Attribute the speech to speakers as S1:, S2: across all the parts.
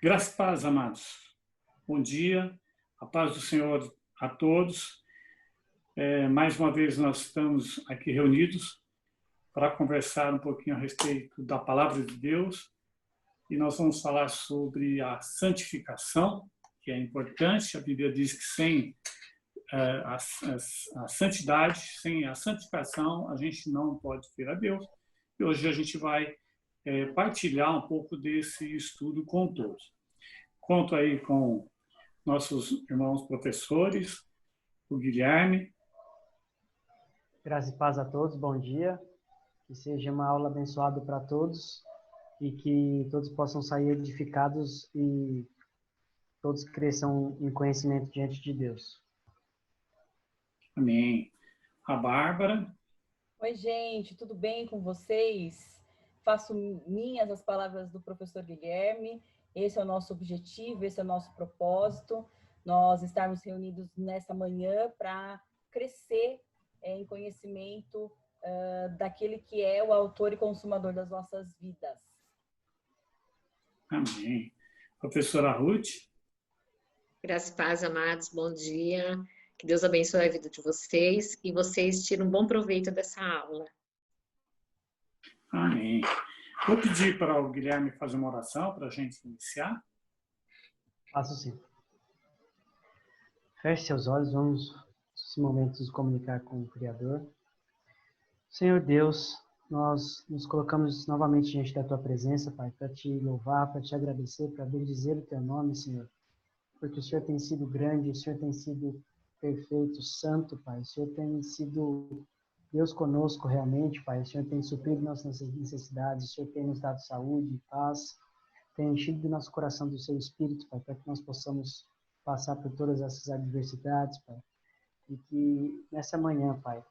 S1: Graças e paz, amados. Bom dia, a paz do Senhor a todos. Mais uma vez nós estamos aqui reunidos para conversar um pouquinho a respeito da Palavra de Deus e nós vamos falar sobre a santificação, que é importante. A Bíblia diz que sem a santidade, sem a santificação, a gente não pode ver a Deus. E hoje a gente vai partilhar um pouco desse estudo com todos. Conto aí com nossos irmãos professores, o Guilherme.
S2: Graça e paz a todos, bom dia. Que seja uma aula abençoada para todos e que todos possam sair edificados e todos cresçam em conhecimento diante de Deus.
S1: Amém. A Bárbara.
S3: Oi, gente, tudo bem com vocês? Faço minhas as palavras do professor Guilherme. Esse é o nosso objetivo, esse é o nosso propósito. Nós estarmos reunidos nessa manhã para crescer em conhecimento daquele que é o autor e consumador das nossas vidas.
S1: Amém. Professora Ruth.
S4: Graças e paz, amados, bom dia. Que Deus abençoe a vida de vocês e vocês tirem um bom proveito dessa aula.
S1: Amém. Vou pedir para o Guilherme fazer uma oração para a gente iniciar.
S2: Faço sim. Feche seus olhos, vamos nesse momento nos comunicar com o Criador. Senhor Deus, nós nos colocamos novamente diante da Tua presença, Pai, para Te louvar, para Te agradecer, para bendizer o Teu nome, Senhor. Porque o Senhor tem sido grande, o Senhor tem sido perfeito, santo, Pai. O Senhor tem sido Deus conosco realmente, Pai. O Senhor tem suprido nossas necessidades, o Senhor tem nos dado saúde e paz, tem enchido nosso coração do Seu Espírito, Pai, para que nós possamos passar por todas essas adversidades, Pai. E que nessa manhã, Pai,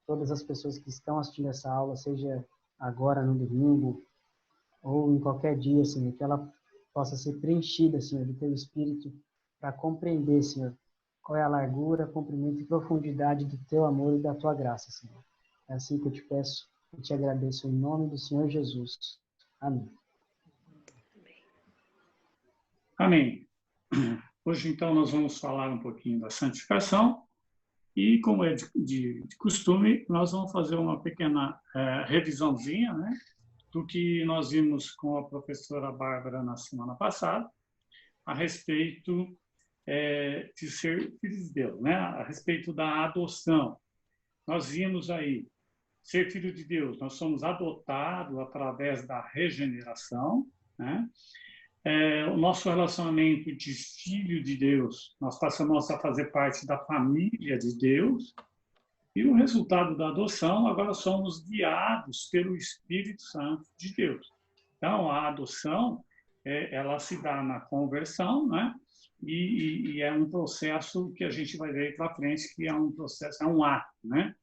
S2: todas as pessoas que estão assistindo essa aula, seja agora no domingo ou em qualquer dia, Senhor, que ela possa ser preenchida, Senhor, do Teu Espírito, para compreender, Senhor, qual é a largura, comprimento e profundidade do Teu amor e da Tua graça, Senhor. É assim que eu te peço e te agradeço em nome do Senhor Jesus. Amém.
S1: Amém. Hoje, então, nós vamos falar um pouquinho da santificação e, como é de costume, nós vamos fazer uma pequena revisãozinha, né, do que nós vimos com a professora Bárbara na semana passada, a respeito de ser filho de Deus, né, a respeito da adoção. Nós vimos aí, ser filho de Deus, nós somos adotados através da regeneração, né? O nosso relacionamento de filho de Deus, nós passamos a fazer parte da família de Deus, e o resultado da adoção, agora somos guiados pelo Espírito Santo de Deus. Então, a adoção, ela se dá na conversão, né? E é um processo que a gente vai ver para frente, que é um processo, é um ato, né?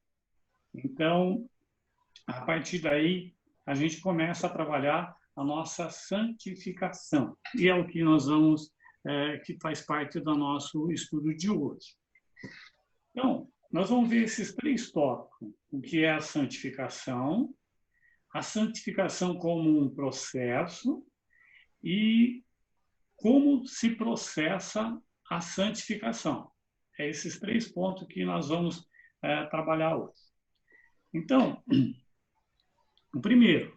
S1: Então, a partir daí, a gente começa a trabalhar a nossa santificação. E é o que nós vamos, que faz parte do nosso estudo de hoje. Então, nós vamos ver esses três tópicos. O que é a santificação como um processo e como se processa a santificação. É esses três pontos que nós vamos trabalhar hoje. Então, o primeiro,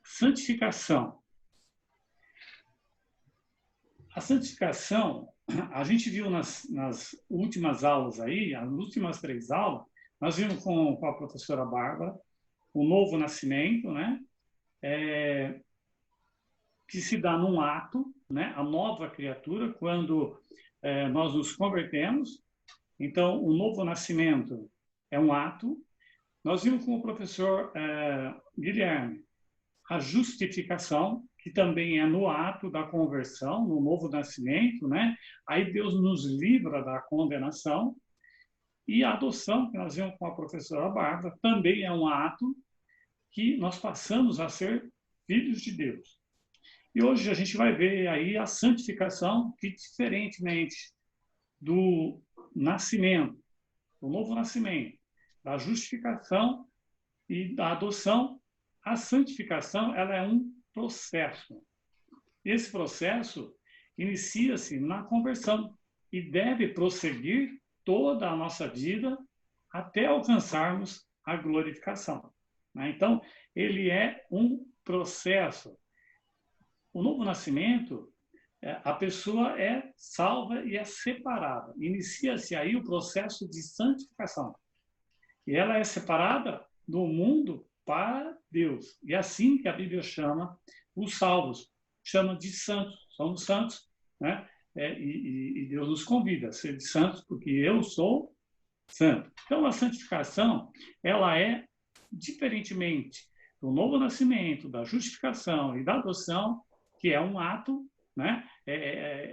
S1: santificação. A santificação, a gente viu nas últimas aulas aí, as últimas 3 aulas, nós vimos com a professora Bárbara o novo nascimento, né? Que se dá num ato, né? A nova criatura, quando nós nos convertemos. Então, o novo nascimento é um ato. Nós vimos com o professor Guilherme a justificação, que também é no ato da conversão, no novo nascimento, né? Aí Deus nos livra da condenação. E a adoção, que nós vimos com a professora Bárbara, também é um ato que nós passamos a ser filhos de Deus. E hoje a gente vai ver aí a santificação, que diferentemente do nascimento, do novo nascimento, da justificação e da adoção, a santificação ela é um processo. Esse processo inicia-se na conversão e deve prosseguir toda a nossa vida até alcançarmos a glorificação. Então, ele é um processo. O novo nascimento, a pessoa é salva e é separada. Inicia-se aí o processo de santificação. E ela é separada do mundo para Deus. E é assim que a Bíblia chama os salvos. Chama de santos. Somos santos, né? E Deus nos convida a ser de santos, porque eu sou santo. Então, a santificação, ela é, diferentemente do novo nascimento, da justificação e da adoção, que é um ato, né?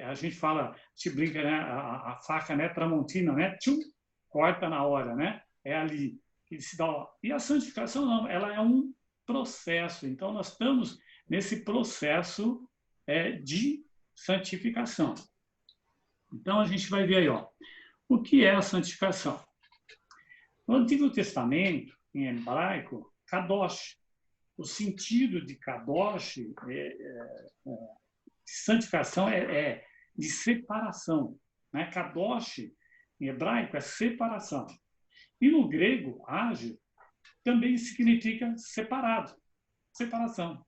S1: A gente fala, se brinca, né? A faca, né? Tramontina, né? Tchum, corta na hora, né? É ali que se dá. E a santificação não, ela é um processo. Então, nós estamos nesse processo de santificação. Então, a gente vai ver aí, ó, o que é a santificação. No Antigo Testamento, em hebraico, kadosh, o sentido de kadosh, de santificação, é de separação. Né? Kadosh, em hebraico, é separação. E no grego, ágil, também significa separado, separação.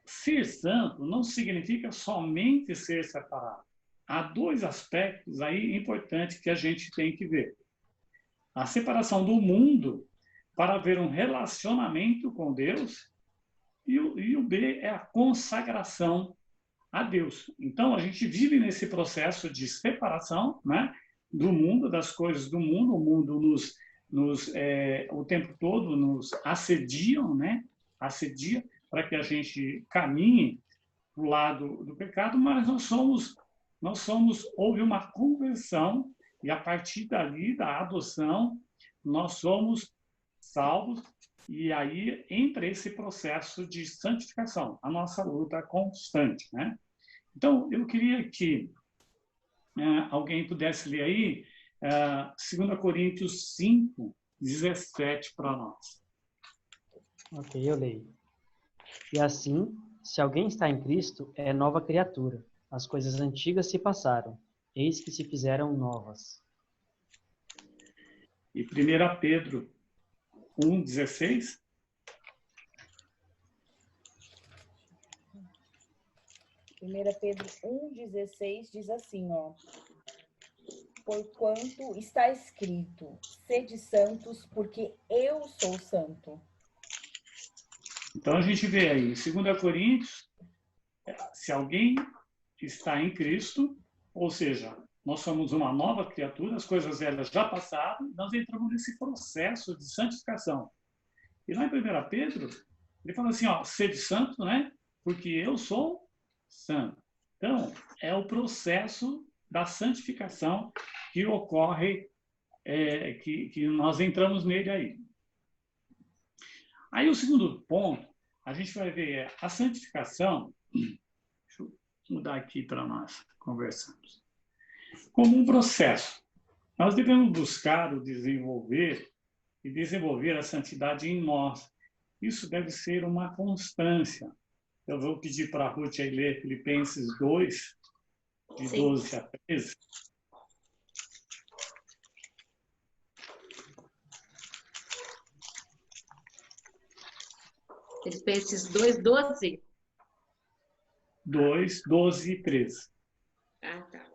S1: Ser santo não significa somente ser separado. Há dois aspectos aí importantes que a gente tem que ver. A separação do mundo para haver um relacionamento com Deus e o B é a consagração a Deus. Então, a gente vive nesse processo de separação, né, do mundo, das coisas do mundo. O mundo o tempo todo nos assediam, né, assedia para que a gente caminhe para o lado do pecado, mas houve uma conversão e a partir dali, da adoção, nós somos salvos e aí entra esse processo de santificação, a nossa luta constante, né? Então, eu queria que alguém pudesse ler aí 2 Coríntios 5, 17 para nós.
S2: Ok, eu leio. E assim, se alguém está em Cristo, é nova criatura. As coisas antigas se passaram, eis que se fizeram novas.
S1: E 1 Pedro 1, 16.
S3: Pedro 1,16 diz assim, ó. Porquanto está escrito, sede santos, porque eu sou santo.
S1: Então, a gente vê aí, em 2 Coríntios, se alguém está em Cristo, ou seja, nós somos uma nova criatura, as coisas velhas já passaram, nós entramos nesse processo de santificação. E lá em 1 Pedro, ele fala assim, ó, sede santo, né? Porque eu sou santo. Então, é o processo da santificação que ocorre, que nós entramos nele aí. Aí o segundo ponto, a gente vai ver a santificação, deixa eu mudar aqui para nós conversarmos, como um processo. Nós devemos buscar o desenvolver e desenvolver a santidade em nós. Isso deve ser uma constância. Eu vou pedir para a Ruth aí ler Filipenses 2, de 12 a 13.
S4: Filipenses 2, 12?
S1: 2, 12 e 13.
S4: Ah, tá.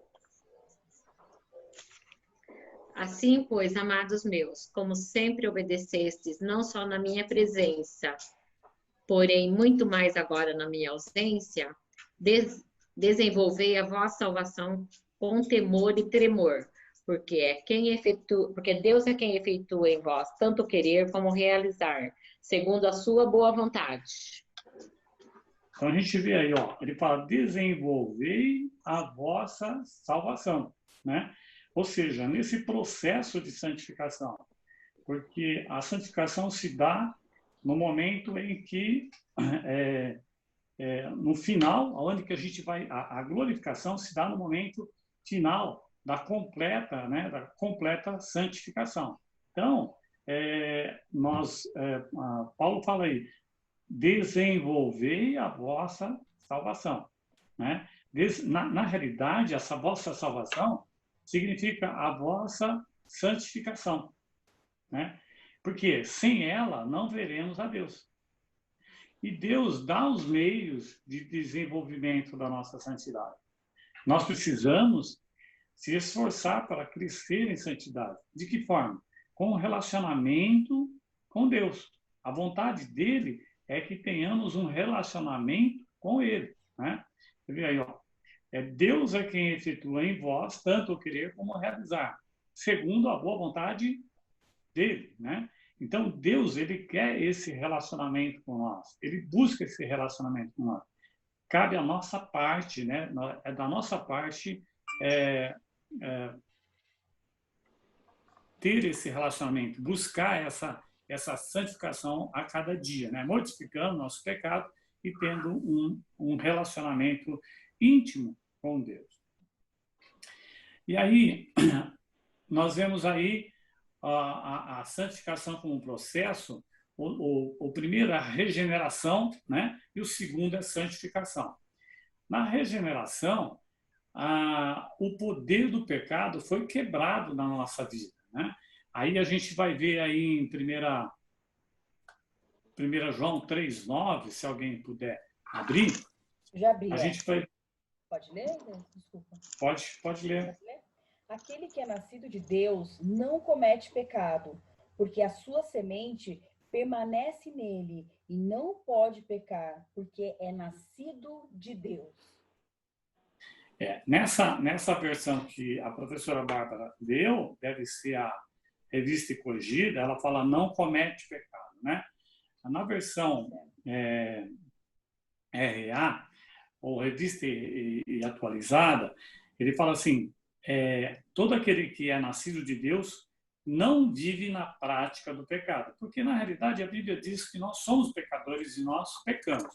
S4: Assim, pois, amados meus, como sempre obedecestes, não só na minha presença, porém muito mais agora na minha ausência, desenvolvei a vossa salvação com temor e tremor, porque Deus é quem efetua em vós tanto querer como realizar, segundo a sua boa vontade.
S1: Então a gente vê aí, ó, ele fala, desenvolvei a vossa salvação, né? Ou seja, nesse processo de santificação, porque a santificação se dá no momento em que, no final, onde que a gente vai, a glorificação se dá no momento final da completa santificação. Então, Paulo fala aí, desenvolvei a vossa salvação, né? Na realidade, essa vossa salvação significa a vossa santificação, né? Porque sem ela não veremos a Deus. E Deus dá os meios de desenvolvimento da nossa santidade. Nós precisamos se esforçar para crescer em santidade. De que forma? Com o relacionamento com Deus. A vontade dele é que tenhamos um relacionamento com ele, né? Você vê aí, ó. Deus é quem efetua em vós tanto o querer como o realizar, segundo a boa vontade dele, né? Então, Deus, ele quer esse relacionamento com nós. Ele busca esse relacionamento com nós. Cabe a nossa parte, né? É da nossa parte ter esse relacionamento, buscar essa santificação a cada dia, né? Mortificando nosso pecado e tendo um relacionamento íntimo com Deus. E aí, nós vemos aí a santificação como um processo. O primeiro é a regeneração, né? E o segundo é a santificação. Na regeneração, o poder do pecado foi quebrado na nossa vida, né? Aí a gente vai ver aí em 1 João 3,9, se alguém puder abrir.
S3: Já abri.
S1: A gente vai...
S3: Pode ler? Desculpa.
S1: Pode ler.
S3: Aquele que é nascido de Deus não comete pecado, porque a sua semente permanece nele e não pode pecar, porque é nascido de Deus.
S1: Nessa versão que a professora Bárbara deu, deve ser a Revista e Corrigida, ela fala não comete pecado, né? Na versão RA, ou Revista e Atualizada, ele fala assim, todo aquele que é nascido de Deus não vive na prática do pecado, porque na realidade a Bíblia diz que nós somos pecadores e nós pecamos.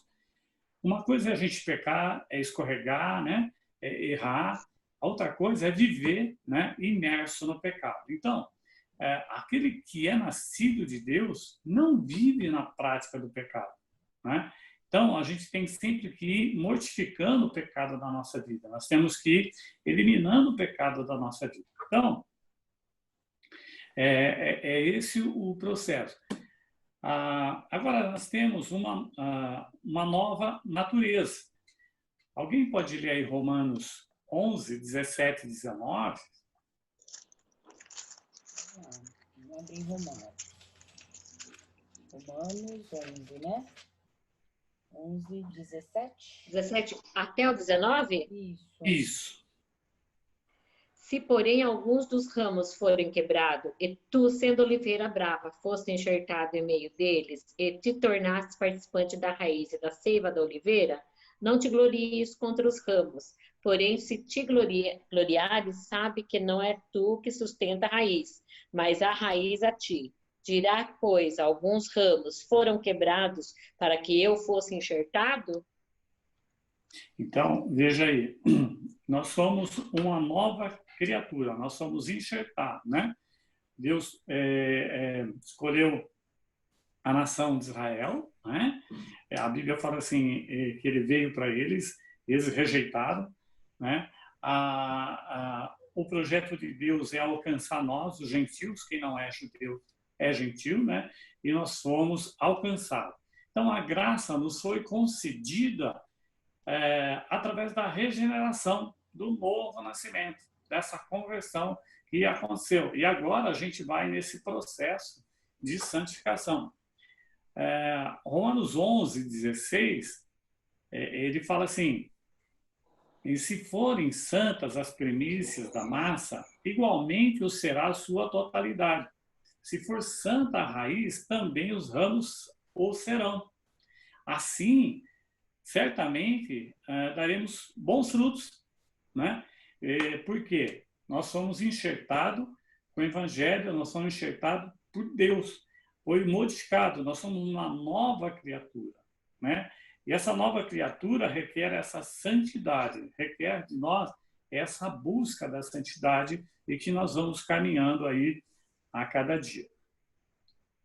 S1: Uma coisa é a gente pecar, é escorregar, né? É errar. A outra coisa é viver, né? Imerso no pecado. Então, aquele que é nascido de Deus não vive na prática do pecado, né? Então, a gente tem sempre que ir mortificando o pecado da nossa vida. Nós temos que ir eliminando o pecado da nossa vida. Então, é esse o processo. Agora, nós temos uma nova natureza. Alguém pode ler aí Romanos 11, 17 e 19?
S3: Vamos abrir Romanos. Romanos 11, né? 11, 17?
S4: 17 até o 19?
S1: Isso.
S4: Se, porém, alguns dos ramos forem quebrados, e tu, sendo oliveira brava, foste enxertado em meio deles, e te tornaste participante da raiz e da seiva da oliveira, não te glories contra os ramos. Porém, se te gloriares, sabe que não é tu que sustenta a raiz, mas a raiz a ti. Dirá, pois, alguns ramos foram quebrados para que eu fosse enxertado?
S1: Então, veja aí, nós somos uma nova criatura, nós somos enxertados, né? Deus escolheu a nação de Israel, né? A Bíblia fala assim, que ele veio para eles rejeitaram, né? O projeto de Deus é alcançar nós, os gentios, quem não é judeu é gentil, né? E nós fomos alcançados. Então, a graça nos foi concedida através da regeneração, do novo nascimento, dessa conversão que aconteceu. E agora a gente vai nesse processo de santificação. Romanos 11, 16, ele fala assim, e se forem santas as primícias da massa, igualmente o será a sua totalidade. Se for santa a raiz, também os ramos o serão. Assim, certamente, daremos bons frutos, né? Porque nós somos enxertados com o Evangelho, nós somos enxertados por Deus. Foi modificado, nós somos uma nova criatura, né? E essa nova criatura requer essa santidade, requer de nós essa busca da santidade e que nós vamos caminhando aí a cada dia.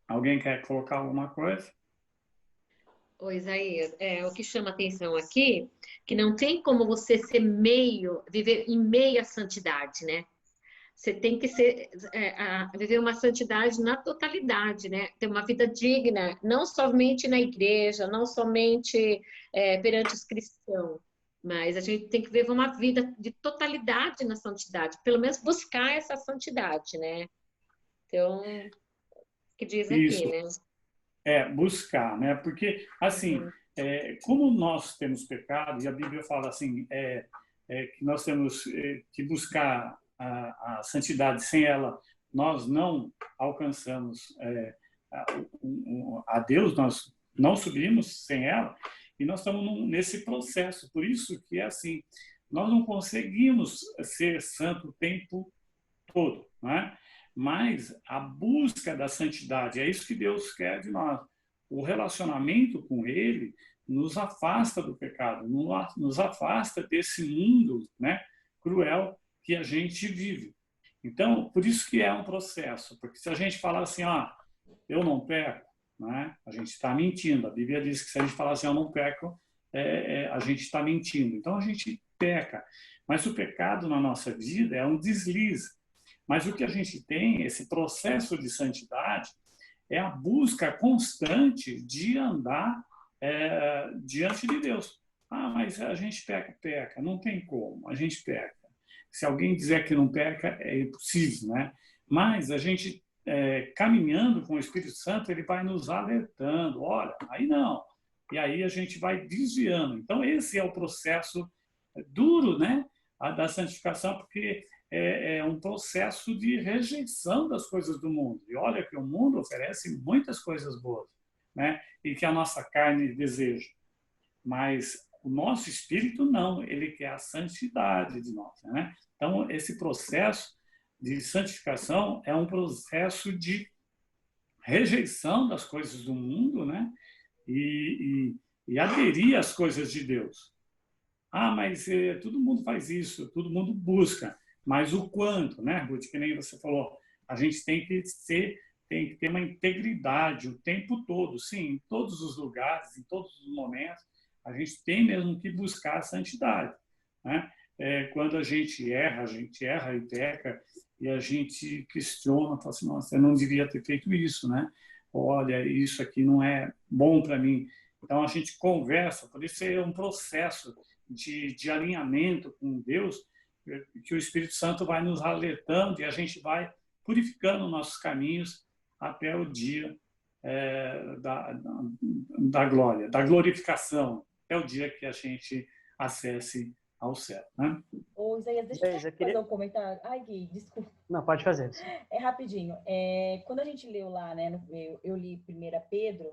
S1: Alguém quer colocar alguma coisa?
S4: Ô, Isaías, o que chama atenção aqui, que não tem como você ser viver em meio à santidade, né? Você tem que viver uma santidade na totalidade, né? Ter uma vida digna, não somente na igreja, não somente perante os cristãos, mas a gente tem que viver uma vida de totalidade na santidade, pelo menos buscar essa santidade, né? Então, o que diz aqui,
S1: Isso,
S4: né?
S1: buscar, né? Porque, assim,
S4: Uhum.
S1: como nós temos pecado, e a Bíblia fala assim, que nós temos que buscar a santidade, sem ela nós não alcançamos a Deus, nós não subimos sem ela, e nós estamos nesse processo. Por isso que é assim, nós não conseguimos ser santo o tempo todo, né? Mas a busca da santidade, é isso que Deus quer de nós. O relacionamento com Ele nos afasta do pecado, nos afasta desse mundo, né, cruel que a gente vive. Então, por isso que é um processo, porque se a gente falar assim, eu não peco, né, a gente está mentindo. A Bíblia diz que se a gente falar assim, eu não peco, a gente está mentindo. Então, a gente peca. Mas o pecado na nossa vida é um deslize. Mas o que a gente tem, esse processo de santidade, é a busca constante de andar diante de Deus. Mas a gente peca. Não tem como, a gente peca. Se alguém dizer que não peca, é impossível, né? Mas a gente, caminhando com o Espírito Santo, ele vai nos alertando. Olha, aí não. E aí a gente vai desviando. Então, esse é o processo duro, né? Da santificação, porque é um processo de rejeição das coisas do mundo. E olha que o mundo oferece muitas coisas boas, né? E que a nossa carne deseja. Mas o nosso espírito não, ele quer a santidade de nós, né? Então, esse processo de santificação é um processo de rejeição das coisas do mundo, né? E aderir às coisas de Deus. Mas todo mundo faz isso, todo mundo busca. Mas o quanto, né, Ruth, que nem você falou, a gente tem que ter uma integridade o tempo todo, sim, em todos os lugares, em todos os momentos, a gente tem mesmo que buscar a santidade, né? Quando a gente erra e peca, e a gente questiona, fala assim, nossa, eu não devia ter feito isso, né? Olha, isso aqui não é bom para mim. Então a gente conversa, por isso é um processo de alinhamento com Deus, que o Espírito Santo vai nos alertando e a gente vai purificando nossos caminhos até o dia da glória, da glorificação, até o dia que a gente acesse ao céu, né?
S3: Ô, Isaías, deixa eu fazer um comentário. Ai, Gui, desculpa.
S2: Não, pode fazer.
S3: É rapidinho. Quando a gente leu lá, né, eu li 1 Pedro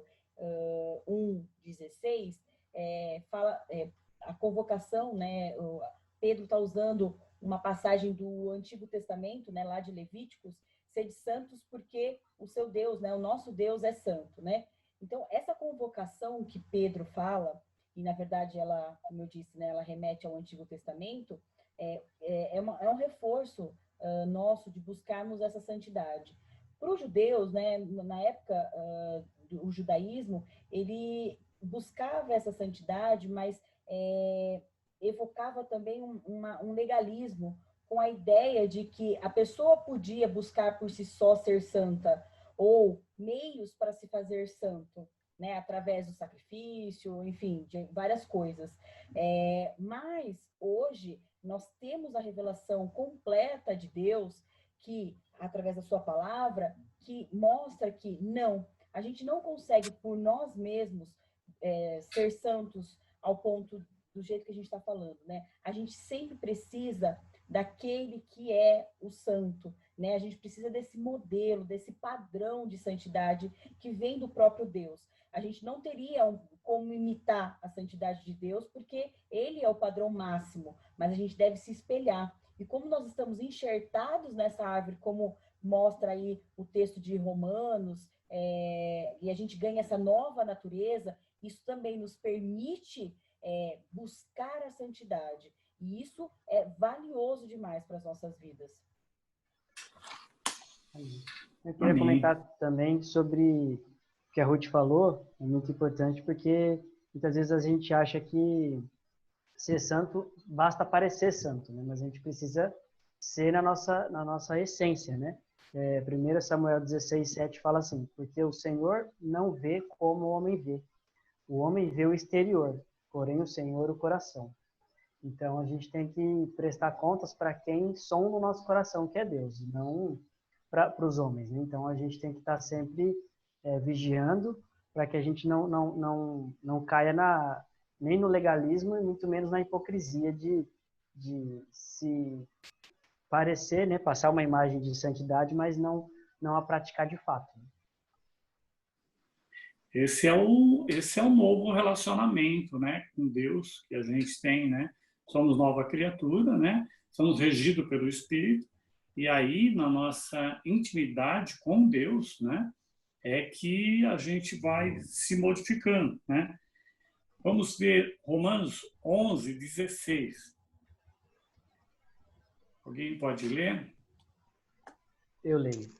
S3: 1,16, fala a convocação, né, Pedro está usando uma passagem do Antigo Testamento, né, lá de Levíticos, sede santos porque o seu Deus, né, o nosso Deus é santo, né? Então, essa convocação que Pedro fala, e na verdade ela, como eu disse, né, ela remete ao Antigo Testamento, é um reforço nosso de buscarmos essa santidade. Para os judeus, né, na época do judaísmo, ele buscava essa santidade, mas evocava também um legalismo, com a ideia de que a pessoa podia buscar por si só ser santa, ou meios para se fazer santo, né, através do sacrifício, enfim, de várias coisas. Mas hoje nós temos a revelação completa de Deus, que, através da sua palavra, que mostra que não, a gente não consegue por nós mesmos ser santos ao ponto do jeito que a gente está falando, né? A gente sempre precisa daquele que é o santo, né? A gente precisa desse modelo, desse padrão de santidade que vem do próprio Deus. A gente não teria como imitar a santidade de Deus, porque ele é o padrão máximo, mas a gente deve se espelhar. E como nós estamos enxertados nessa árvore, como mostra aí o texto de Romanos, e a gente ganha essa nova natureza, isso também nos permite buscar a santidade. E isso é valioso demais para as nossas vidas.
S2: Eu queria comentar também sobre que a Ruth falou é muito importante, porque muitas vezes a gente acha que ser santo basta parecer santo, né? Mas a gente precisa ser na nossa essência, né? 1 Samuel 16:7 fala assim: porque o Senhor não vê como o homem vê. O homem vê o exterior, porém o Senhor o coração. Então a gente tem que prestar contas para quem sonda o nosso coração, que é Deus, não para os homens, né? Então a gente tem que estar sempre vigiando para que a gente não caia nem no legalismo e muito menos na hipocrisia de se parecer, né, passar uma imagem de santidade, mas não a praticar de fato.
S1: Esse é o novo relacionamento, né, com Deus que a gente tem, né? Somos nova criatura, né? Somos regidos pelo Espírito, e aí na nossa intimidade com Deus, né, é que a gente vai se modificando, né? Vamos ver Romanos 11:16. Alguém pode ler?
S2: Eu leio.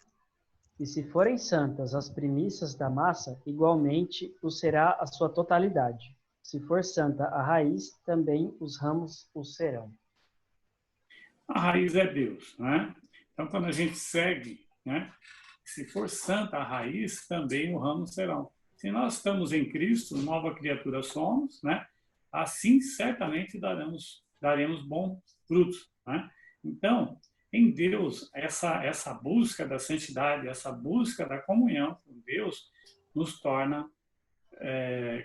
S2: E se forem santas as primícias da massa, igualmente o será a sua totalidade. Se for santa a raiz, também os ramos o serão.
S1: A raiz é Deus, né? Então, quando a gente segue, né? Se for santa a raiz, também o ramo serão. Se nós estamos em Cristo, nova criatura somos, né? Assim, certamente daremos bons frutos, né? Então, em Deus, essa busca da santidade, essa busca da comunhão com Deus, nos torna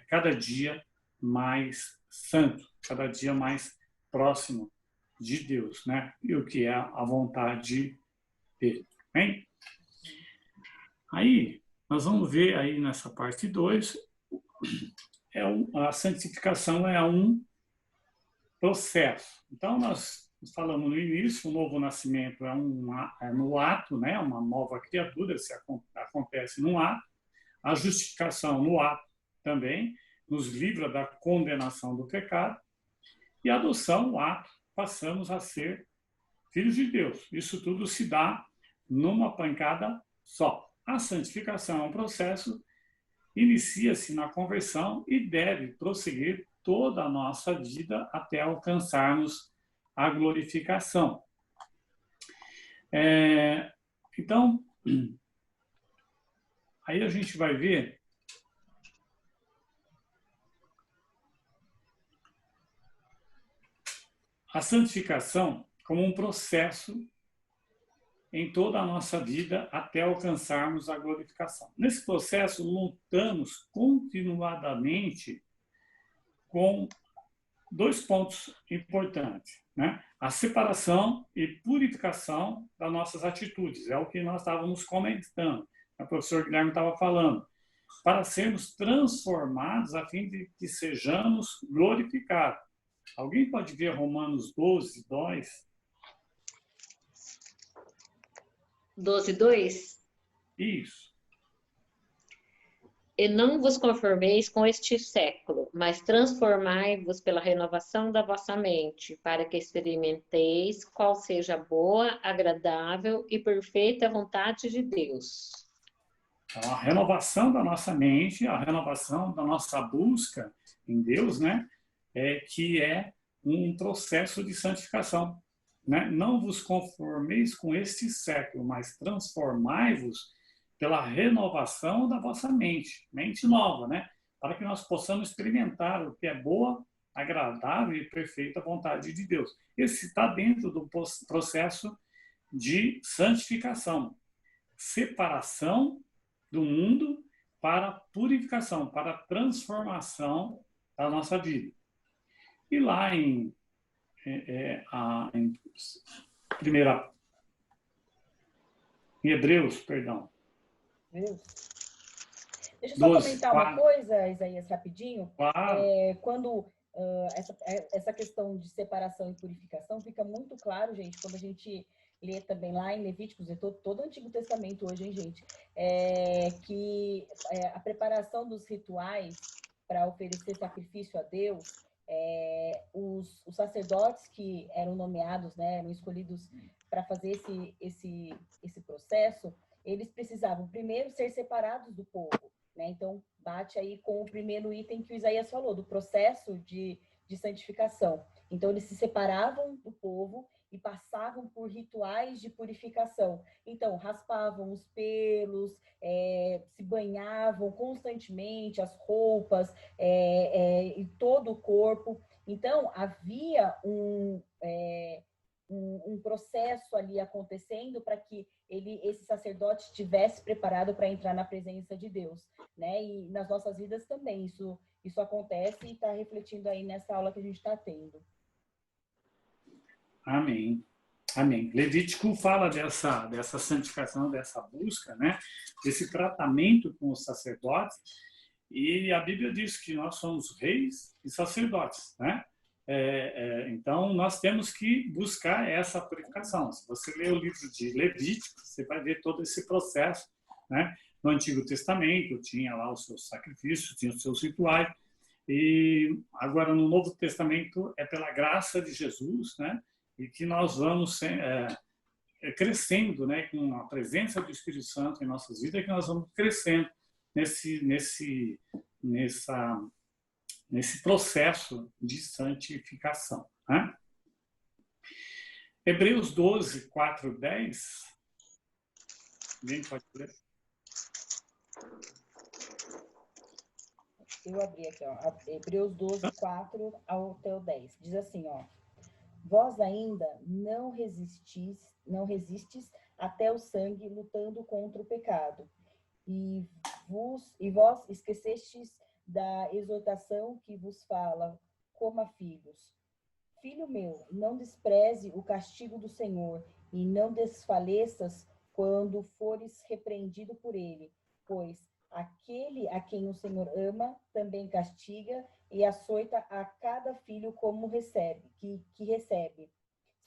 S1: cada dia mais santo, cada dia mais próximo de Deus, né? E o que é a vontade dele, hein? Aí, nós vamos ver aí nessa parte 2, a santificação é um processo. Então, nós falamos no início, o novo nascimento é no ato, né? Uma nova criatura, se acontece no ato. A justificação no ato também, nos livra da condenação do pecado. E a adoção, o ato, passamos a ser filhos de Deus. Isso tudo se dá numa pancada só. A santificação é um processo, inicia-se na conversão e deve prosseguir toda a nossa vida até alcançarmos a glorificação. Então, aí a gente vai ver a santificação como um processo em toda a nossa vida até alcançarmos a glorificação. Nesse processo, lutamos continuadamente com 2 pontos importantes, né? A separação e purificação das nossas atitudes, é o que nós estávamos comentando, o professor Guilherme estava falando, para sermos transformados a fim de que sejamos glorificados. Alguém pode ver Romanos 12:2?
S4: 12:2?
S1: Isso.
S4: E não vos conformeis com este século, mas transformai-vos pela renovação da vossa mente, para que experimenteis qual seja a boa, agradável e perfeita vontade de Deus.
S1: Então, a renovação da nossa mente, a renovação da nossa busca em Deus, né, que é um processo de santificação, né? Não vos conformeis com este século, mas transformai-vos pela renovação da vossa mente nova, né? Para que nós possamos experimentar o que é boa, agradável e perfeita vontade de Deus. Esse está dentro do processo de santificação, separação do mundo para purificação, para transformação da nossa vida. E lá em Hebreus, perdão.
S3: Deixa eu só comentar uma coisa, Isaías, rapidinho.
S1: Claro.
S3: Quando essa questão de separação e purificação fica muito claro, gente, quando a gente lê também lá em Levíticos, e todo o Antigo Testamento hoje, hein, gente, que a preparação dos rituais para oferecer sacrifício a Deus, os sacerdotes que eram nomeados, né, eram escolhidos para fazer esse processo, eles precisavam primeiro ser separados do povo, né? Então, bate aí com o primeiro item que o Isaías falou, do processo de santificação. Então, eles se separavam do povo e passavam por rituais de purificação. Então, raspavam os pelos, se banhavam constantemente, as roupas e todo o corpo. Então, havia um processo ali acontecendo para que esse sacerdote estivesse preparado para entrar na presença de Deus, né? E nas nossas vidas também isso acontece e está refletindo aí nessa aula que a gente está tendo.
S1: Amém. Amém. Levítico fala dessa santificação, dessa busca, né? Desse tratamento com os sacerdotes. E a Bíblia diz que nós somos reis e sacerdotes, né? Então, nós temos que buscar essa purificação. Se você ler o livro de Levítico, você vai ver todo esse processo, né? No Antigo Testamento, tinha lá os seus sacrifícios, tinha os seus rituais. E agora, no Novo Testamento, é pela graça de Jesus, né? E que nós vamos crescendo, né? Com a presença do Espírito Santo em nossas vidas, que nós vamos crescendo nesse processo de santificação, né? Hebreus 12, 4, 10. Alguém pode ler?
S3: Eu abri aqui, ó, Hebreus 12, 4 até o 10. Diz assim, ó: vós ainda não resistes até o sangue, lutando contra o pecado. E vós esquecestes da exortação que vos fala, como a filhos. Filho meu, não despreze o castigo do Senhor, e não desfaleças quando fores repreendido por ele, pois aquele a quem o Senhor ama também castiga e açoita a cada filho como que recebe.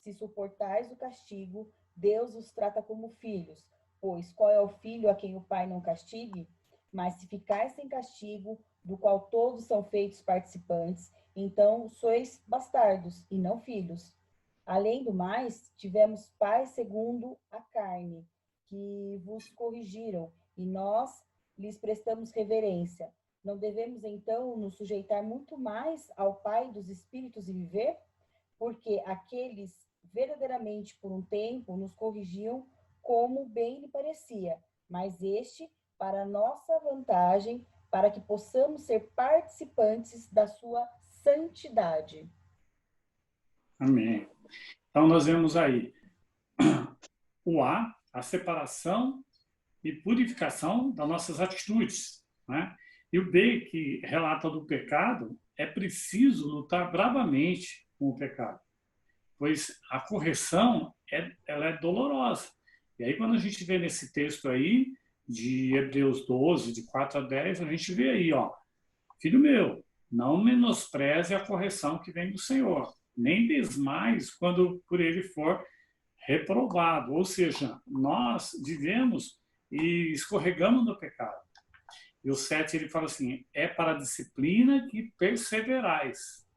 S3: Se suportais o castigo, Deus os trata como filhos, pois qual é o filho a quem o pai não castigue? Mas se ficais sem castigo, do qual todos são feitos participantes, então sois bastardos e não filhos. Além do mais, tivemos pais segundo a carne, que vos corrigiram, e nós lhes prestamos reverência. Não devemos, então, nos sujeitar muito mais ao Pai dos Espíritos e viver? Porque aqueles verdadeiramente por um tempo nos corrigiam como bem lhe parecia, mas este para nossa vantagem, para que possamos ser participantes da sua santidade.
S1: Amém. Então, nós vemos aí o a separação e purificação das nossas atitudes, né? E o B, que relata do pecado, é preciso lutar bravamente com o pecado, pois a correção ela é dolorosa. E aí, quando a gente vê nesse texto aí, de Hebreus 12, de 4 a 10, a gente vê aí, ó: filho meu, não menospreze a correção que vem do Senhor, nem desmais quando por ele for reprovado. Ou seja, nós vivemos e escorregamos no pecado. E o 7, ele fala assim: é para a disciplina que perseverais.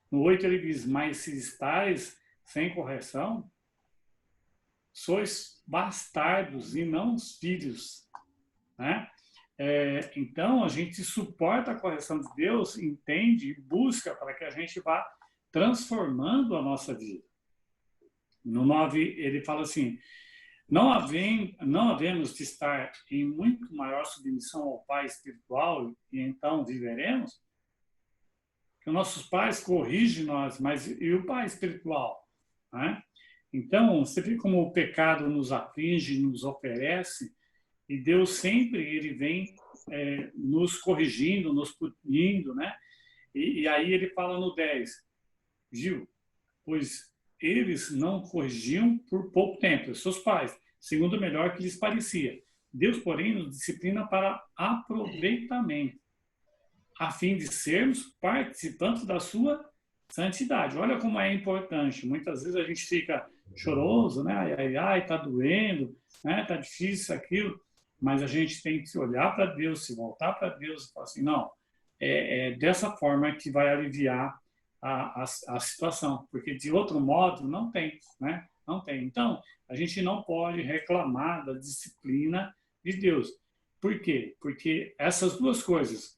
S1: No 8 ele diz: mas se estáis sem correção, sois bastardos e não os filhos, né? Então, a gente suporta a correção de Deus, entende e busca para que a gente vá transformando a nossa vida. No 9, ele fala assim: não havemos de estar em muito maior submissão ao Pai espiritual e então viveremos? Que nossos pais corrigem nós, mas e o Pai espiritual, né? Então, você vê como o pecado nos aflige, nos oferece, e Deus sempre ele vem nos corrigindo, nos punindo, né? E aí ele fala no 10, Gil, pois eles não corrigiam por pouco tempo, os seus pais, segundo o melhor que lhes parecia. Deus, porém, nos disciplina para aproveitamento, a fim de sermos participantes da sua santidade. Olha como é importante. Muitas vezes a gente fica choroso, né? Ai, tá doendo, né? Tá difícil aquilo. Mas a gente tem que se olhar para Deus, se voltar para Deus e falar assim: não, é dessa forma que vai aliviar a situação, porque de outro modo não tem, né? Não tem. Então, a gente não pode reclamar da disciplina de Deus. Por quê? Porque essas duas coisas,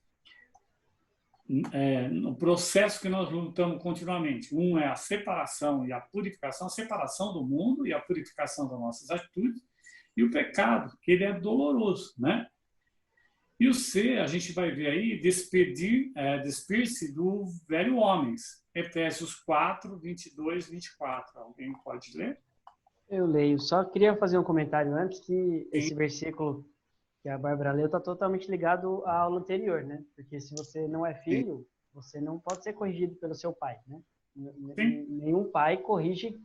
S1: no processo que nós lutamos continuamente, um é a separação e a purificação, a separação do mundo e a purificação das nossas atitudes, e o pecado, que ele é doloroso, né? E o C, a gente vai ver aí, despir-se do velho homem. Efésios 4, 22, 24. Alguém pode ler?
S2: Eu leio. Só queria fazer um comentário antes que esse
S1: Sim.
S2: versículo que a Bárbara leu está totalmente ligado à aula anterior, né? Porque se você não é filho, você não pode ser corrigido pelo seu pai, né?
S1: Sim.
S2: Nenhum pai corrige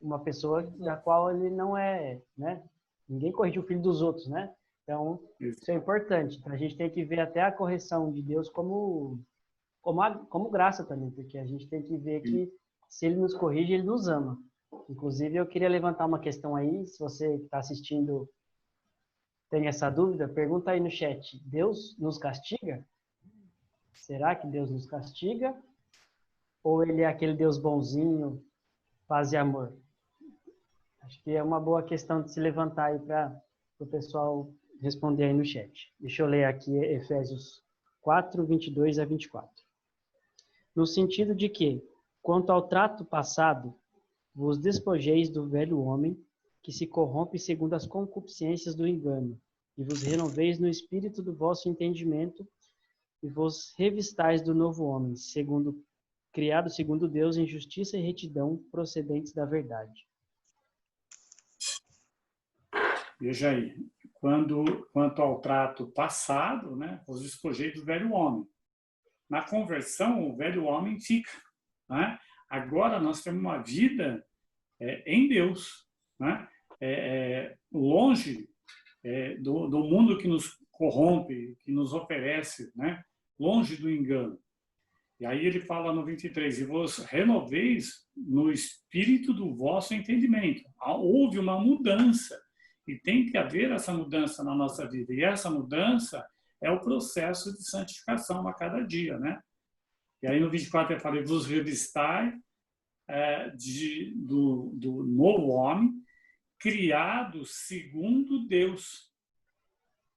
S2: uma pessoa da qual ele não é, né? Ninguém corrige o filho dos outros, né? Então, isso é importante. Então, a gente tem que ver até a correção de Deus como graça também, porque a gente tem que ver que se ele nos corrige, ele nos ama. Inclusive, eu queria levantar uma questão aí, se você está assistindo tem essa dúvida, pergunta aí no chat. Deus nos castiga? Será que Deus nos castiga? Ou ele é aquele Deus bonzinho, paz e amor? Acho que é uma boa questão de se levantar aí para o pessoal responder aí no chat. Deixa eu ler aqui Efésios 4, 22 a 24. No sentido de que, quanto ao trato passado, vos despojeis do velho homem, que se corrompe segundo as concupiscências do engano, e vos renoveis no espírito do vosso entendimento, e vos revistais do novo homem, criado segundo Deus em justiça e retidão, procedentes da verdade.
S1: Veja aí, quanto ao trato passado, né, vos despojei do velho homem. Na conversão, o velho homem fica, né? Agora nós temos uma vida em Deus, né? Longe do mundo que nos corrompe, que nos oferece, né? Longe do engano. E aí ele fala no 23, e vos renoveis no espírito do vosso entendimento. Houve uma mudança, e tem que haver essa mudança na nossa vida. E essa mudança é o processo de santificação a cada dia, né? E aí no 24 eu falei, vos revistai do novo homem, criado segundo Deus,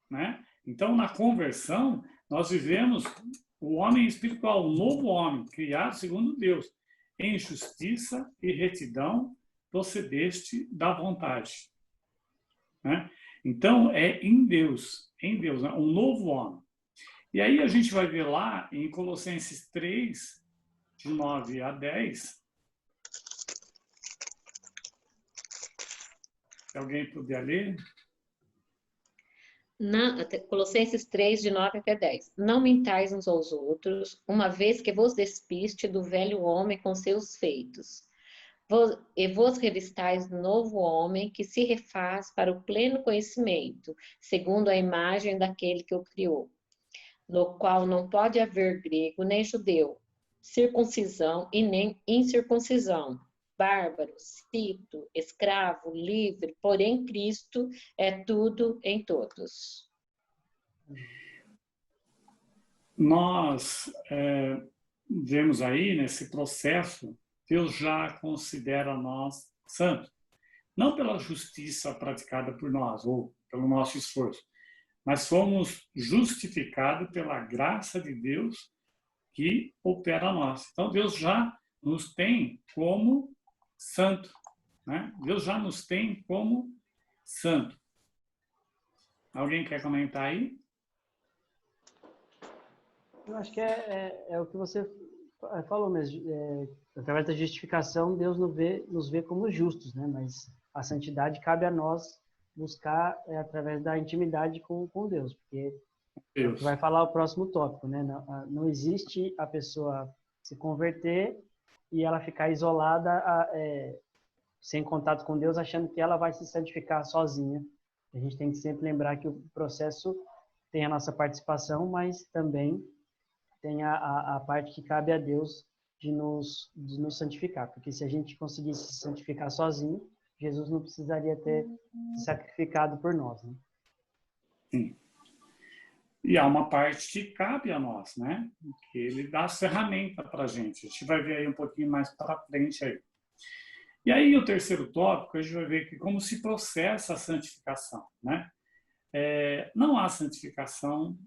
S1: né? Então, na conversão, nós vivemos o homem espiritual, o novo homem, criado segundo Deus, em justiça e retidão, procedeste da vontade, né? Então, é em Deus, né? Um novo homem. E aí a gente vai ver lá em Colossenses 3, de 9 a 10, se alguém puder ler.
S4: Colossenses 3, de 9 até 10. Não mentais uns aos outros, uma vez que vos despiste do velho homem com seus feitos, e vos revistais do novo homem, que se refaz para o pleno conhecimento, segundo a imagem daquele que o criou, no qual não pode haver grego nem judeu, circuncisão e nem incircuncisão, bárbaro, cito, escravo, livre, porém Cristo é tudo em todos.
S1: Nós vemos aí, nesse processo, Deus já considera nós santos. Não pela justiça praticada por nós, ou pelo nosso esforço, mas fomos justificados pela graça de Deus que opera a nós. Então, Deus já nos tem como santo, né? Deus já nos tem como santo. Alguém quer comentar aí?
S2: Eu acho que é o que você falou mesmo. Através da justificação, Deus nos vê como justos, né? Mas a santidade cabe a nós buscar através da intimidade com Deus, porque Deus vai falar o próximo tópico, né? Não existe a pessoa se converter e ela ficar isolada, sem contato com Deus, achando que ela vai se santificar sozinha. A gente tem que sempre lembrar que o processo tem a nossa participação, mas também tem a parte que cabe a Deus de nos santificar. Porque se a gente conseguisse se santificar sozinho, Jesus não precisaria ter se sacrificado por nós, né?
S1: Sim. E há uma parte que cabe a nós, né? Que ele dá as ferramentas para a gente. A gente vai ver aí um pouquinho mais para frente aí. E aí o terceiro tópico, a gente vai ver que como se processa a santificação, né? não há santificação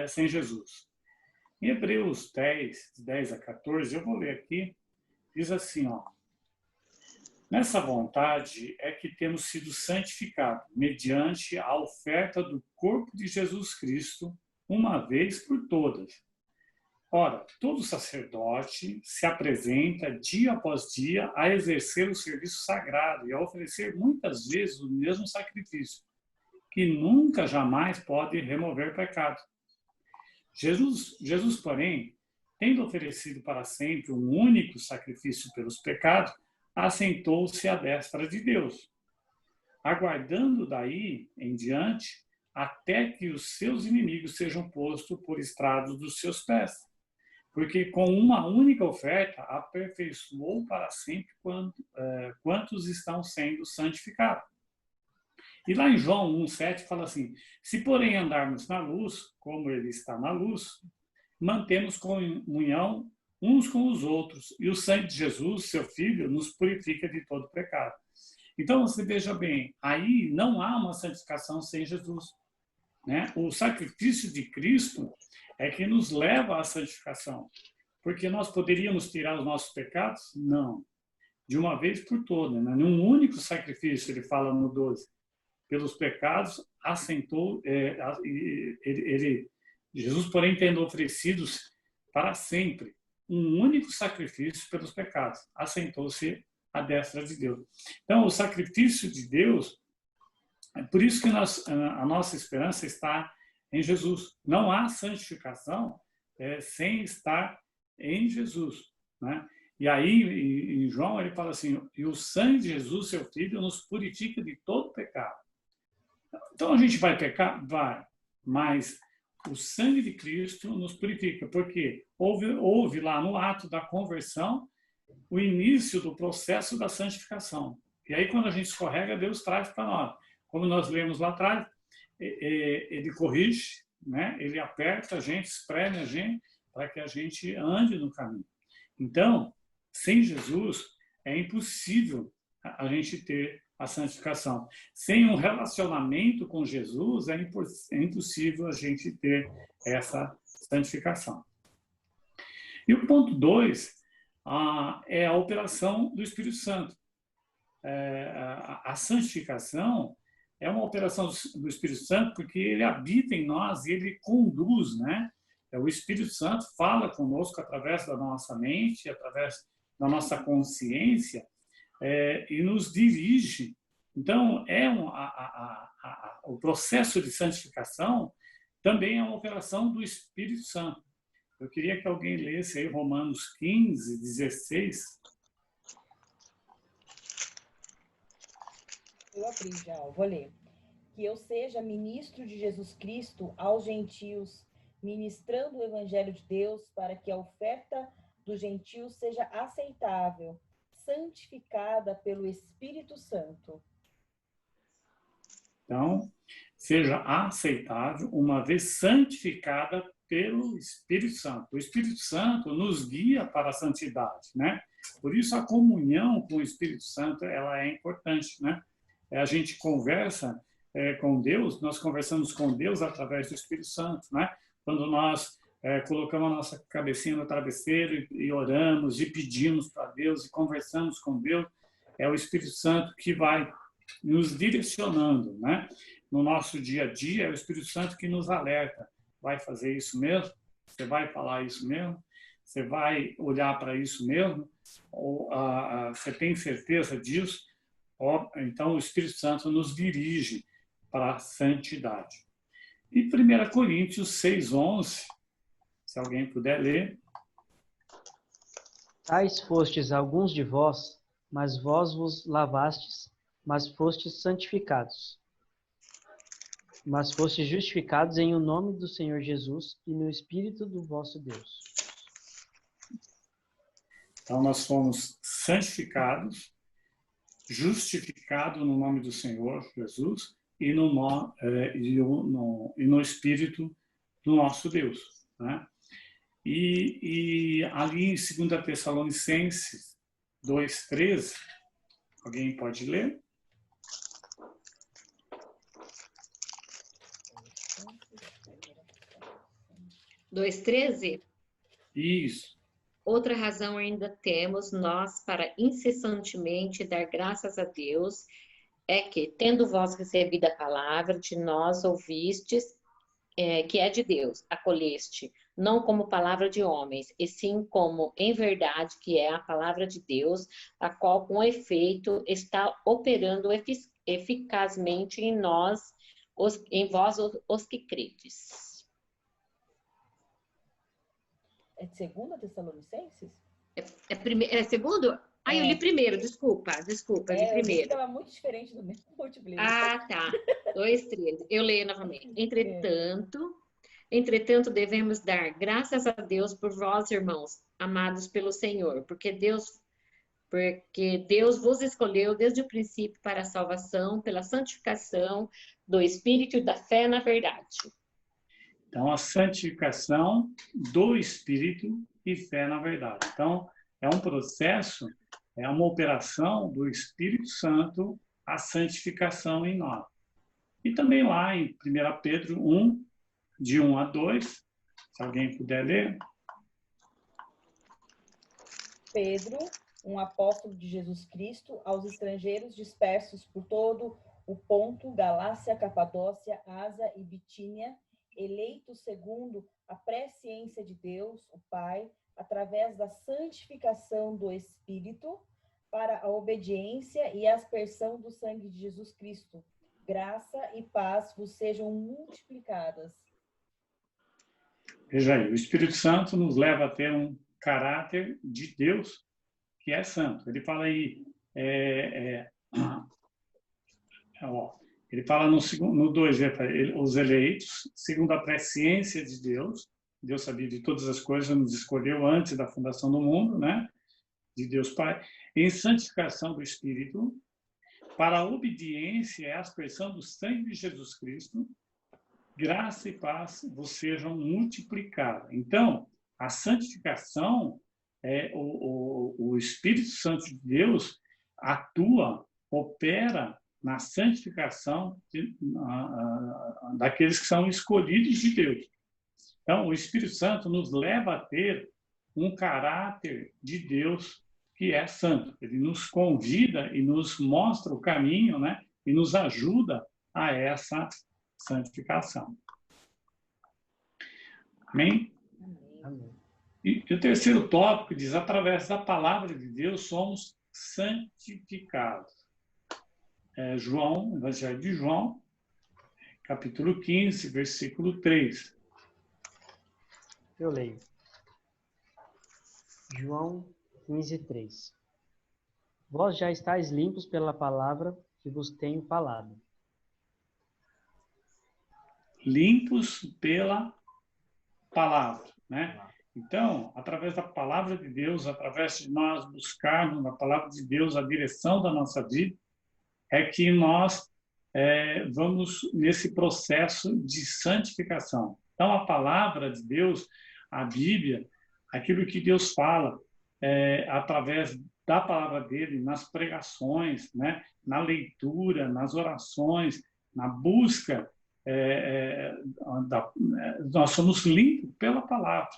S1: sem Jesus. Em Hebreus 10 a 14, eu vou ler aqui, diz assim, ó: nessa vontade é que temos sido santificados, mediante a oferta do corpo de Jesus Cristo, uma vez por todas. Ora, todo sacerdote se apresenta dia após dia a exercer o serviço sagrado e a oferecer muitas vezes o mesmo sacrifício, que nunca, jamais pode remover pecado. Jesus, porém, tendo oferecido para sempre um único sacrifício pelos pecados, assentou-se à destra de Deus, aguardando daí em diante até que os seus inimigos sejam postos por estrados dos seus pés. Porque com uma única oferta aperfeiçoou para sempre quantos estão sendo santificados. E lá em João 1,7 fala assim: se porém andarmos na luz, como ele está na luz, mantemos comunhão uns com os outros, e o sangue de Jesus, seu Filho, nos purifica de todo pecado. Então, você veja bem, aí não há uma santificação sem Jesus, né? O sacrifício de Cristo é que nos leva à santificação. Porque nós poderíamos tirar os nossos pecados? Não. De uma vez por todas, né? Num único sacrifício, ele fala no 12. Pelos pecados, assentou, Jesus, porém, tendo oferecido para sempre um único sacrifício pelos pecados, assentou-se à destra de Deus. Então, o sacrifício de Deus, é por isso que a nossa esperança está em Jesus. Não há santificação sem estar em Jesus, né? E aí, em João, ele fala assim: e o sangue de Jesus, seu Filho, nos purifica de todo pecado. Então, a gente vai pecar? Vai. Mas o sangue de Cristo nos purifica, porque houve lá no ato da conversão o início do processo da santificação. E aí, quando a gente escorrega, Deus traz para nós. Como nós lemos lá atrás, ele corrige, né? Ele aperta a gente, espreme a gente, para que a gente ande no caminho. Então, sem Jesus, é impossível a gente ter a santificação. Sem um relacionamento com Jesus, é impossível a gente ter essa santificação. E o ponto 2 é a operação do Espírito Santo. A santificação é uma operação do Espírito Santo porque ele habita em nós e ele conduz, né? O Espírito Santo fala conosco através da nossa mente, através da nossa consciência, e nos dirige. Então, o processo de santificação também é uma operação do Espírito Santo. Eu queria que alguém lesse aí Romanos 15, 16.
S3: Eu abri já, vou ler. Que eu seja ministro de Jesus Cristo aos gentios, ministrando o evangelho de Deus, para que a oferta dos gentios seja aceitável, santificada pelo Espírito Santo.
S1: Então, seja aceitável, uma vez santificada pelo Espírito Santo. O Espírito Santo nos guia para a santidade, né? Por isso a comunhão com o Espírito Santo, ela é importante, né? A gente conversa com Deus, nós conversamos com Deus através do Espírito Santo, né? Quando nós colocamos a nossa cabecinha no travesseiro e oramos e pedimos para Deus e conversamos com Deus, é o Espírito Santo que vai nos direcionando, né? No nosso dia a dia, é o Espírito Santo que nos alerta. Vai fazer isso mesmo? Você vai falar isso mesmo? Você vai olhar para isso mesmo? Ou você tem certeza disso? Então, o Espírito Santo nos dirige para a santidade. E 1 Coríntios 6:11, se alguém puder ler.
S2: Tais fostes alguns de vós, mas vós vos lavastes, mas fostes santificados. Mas fostes justificados em o nome do Senhor Jesus e no Espírito do vosso Deus.
S1: Então, nós fomos santificados, justificados no nome do Senhor Jesus e no Espírito do nosso Deus, né? E ali em 2 Tessalonicenses 2:13, alguém pode ler?
S4: 2:13?
S1: Isso.
S4: Outra razão ainda temos nós para incessantemente dar graças a Deus é que, tendo vós recebido a palavra de nós ouvistes, que é de Deus, acolheste, não como palavra de homens, e sim como em verdade que é a palavra de Deus, a qual com efeito está operando eficazmente em nós, em vós os que credes.
S3: É de 2 Tessalonicenses?
S4: É segundo? Ah, eu li primeiro, desculpa, eu li
S3: Eu vi que
S4: primeiro.
S3: estava muito diferente do meu múltiplo.
S4: Ah, tá. 2:13. Eu leio novamente. Entretanto, devemos dar graças a Deus por vós, irmãos, amados pelo Senhor, porque Deus vos escolheu desde o princípio para a salvação, pela santificação do Espírito e da fé na verdade.
S1: Então, a santificação do Espírito e fé na verdade. Então, é um processo, é uma operação do Espírito Santo, a santificação em nós. E também lá em 1 Pedro 1, de 1 a 2, se alguém puder ler.
S3: Pedro, um apóstolo de Jesus Cristo, aos estrangeiros dispersos por todo o Ponto, Galácia, Capadócia, Ásia e Bitínia, eleitos segundo a presciência de Deus, o Pai, através da santificação do Espírito, para a obediência e aspersão do sangue de Jesus Cristo. Graça e paz vos sejam multiplicadas.
S1: Veja aí, o Espírito Santo nos leva a ter um caráter de Deus que é santo. Ele fala aí, ele fala no 2, os eleitos, segundo a presciência de Deus. Deus sabia de todas as coisas, nos escolheu antes da fundação do mundo, né? De Deus Pai. Em santificação do Espírito, para a obediência e a aspersão do sangue de Jesus Cristo, graça e paz vos sejam multiplicadas. Então, a santificação, o Espírito Santo de Deus atua, opera na santificação daqueles que são escolhidos de Deus. Então, o Espírito Santo nos leva a ter um caráter de Deus que é santo. Ele nos convida e nos mostra o caminho, né? E nos ajuda a essa santificação. Amém?
S2: Amém.
S1: E o terceiro tópico diz, através da palavra de Deus somos santificados. João, Evangelho de João, capítulo 15, versículo 3.
S2: Eu leio. João 15, 3. Vós já estáis limpos pela palavra que vos tenho falado.
S1: Limpos pela palavra, né? Então, através da palavra de Deus, através de nós buscarmos na palavra de Deus a direção da nossa vida, é que nós vamos nesse processo de santificação. Então, a palavra de Deus, a Bíblia, aquilo que Deus fala, através da palavra dele, nas pregações, né? Na leitura, nas orações, na busca, nós somos limpos pela palavra,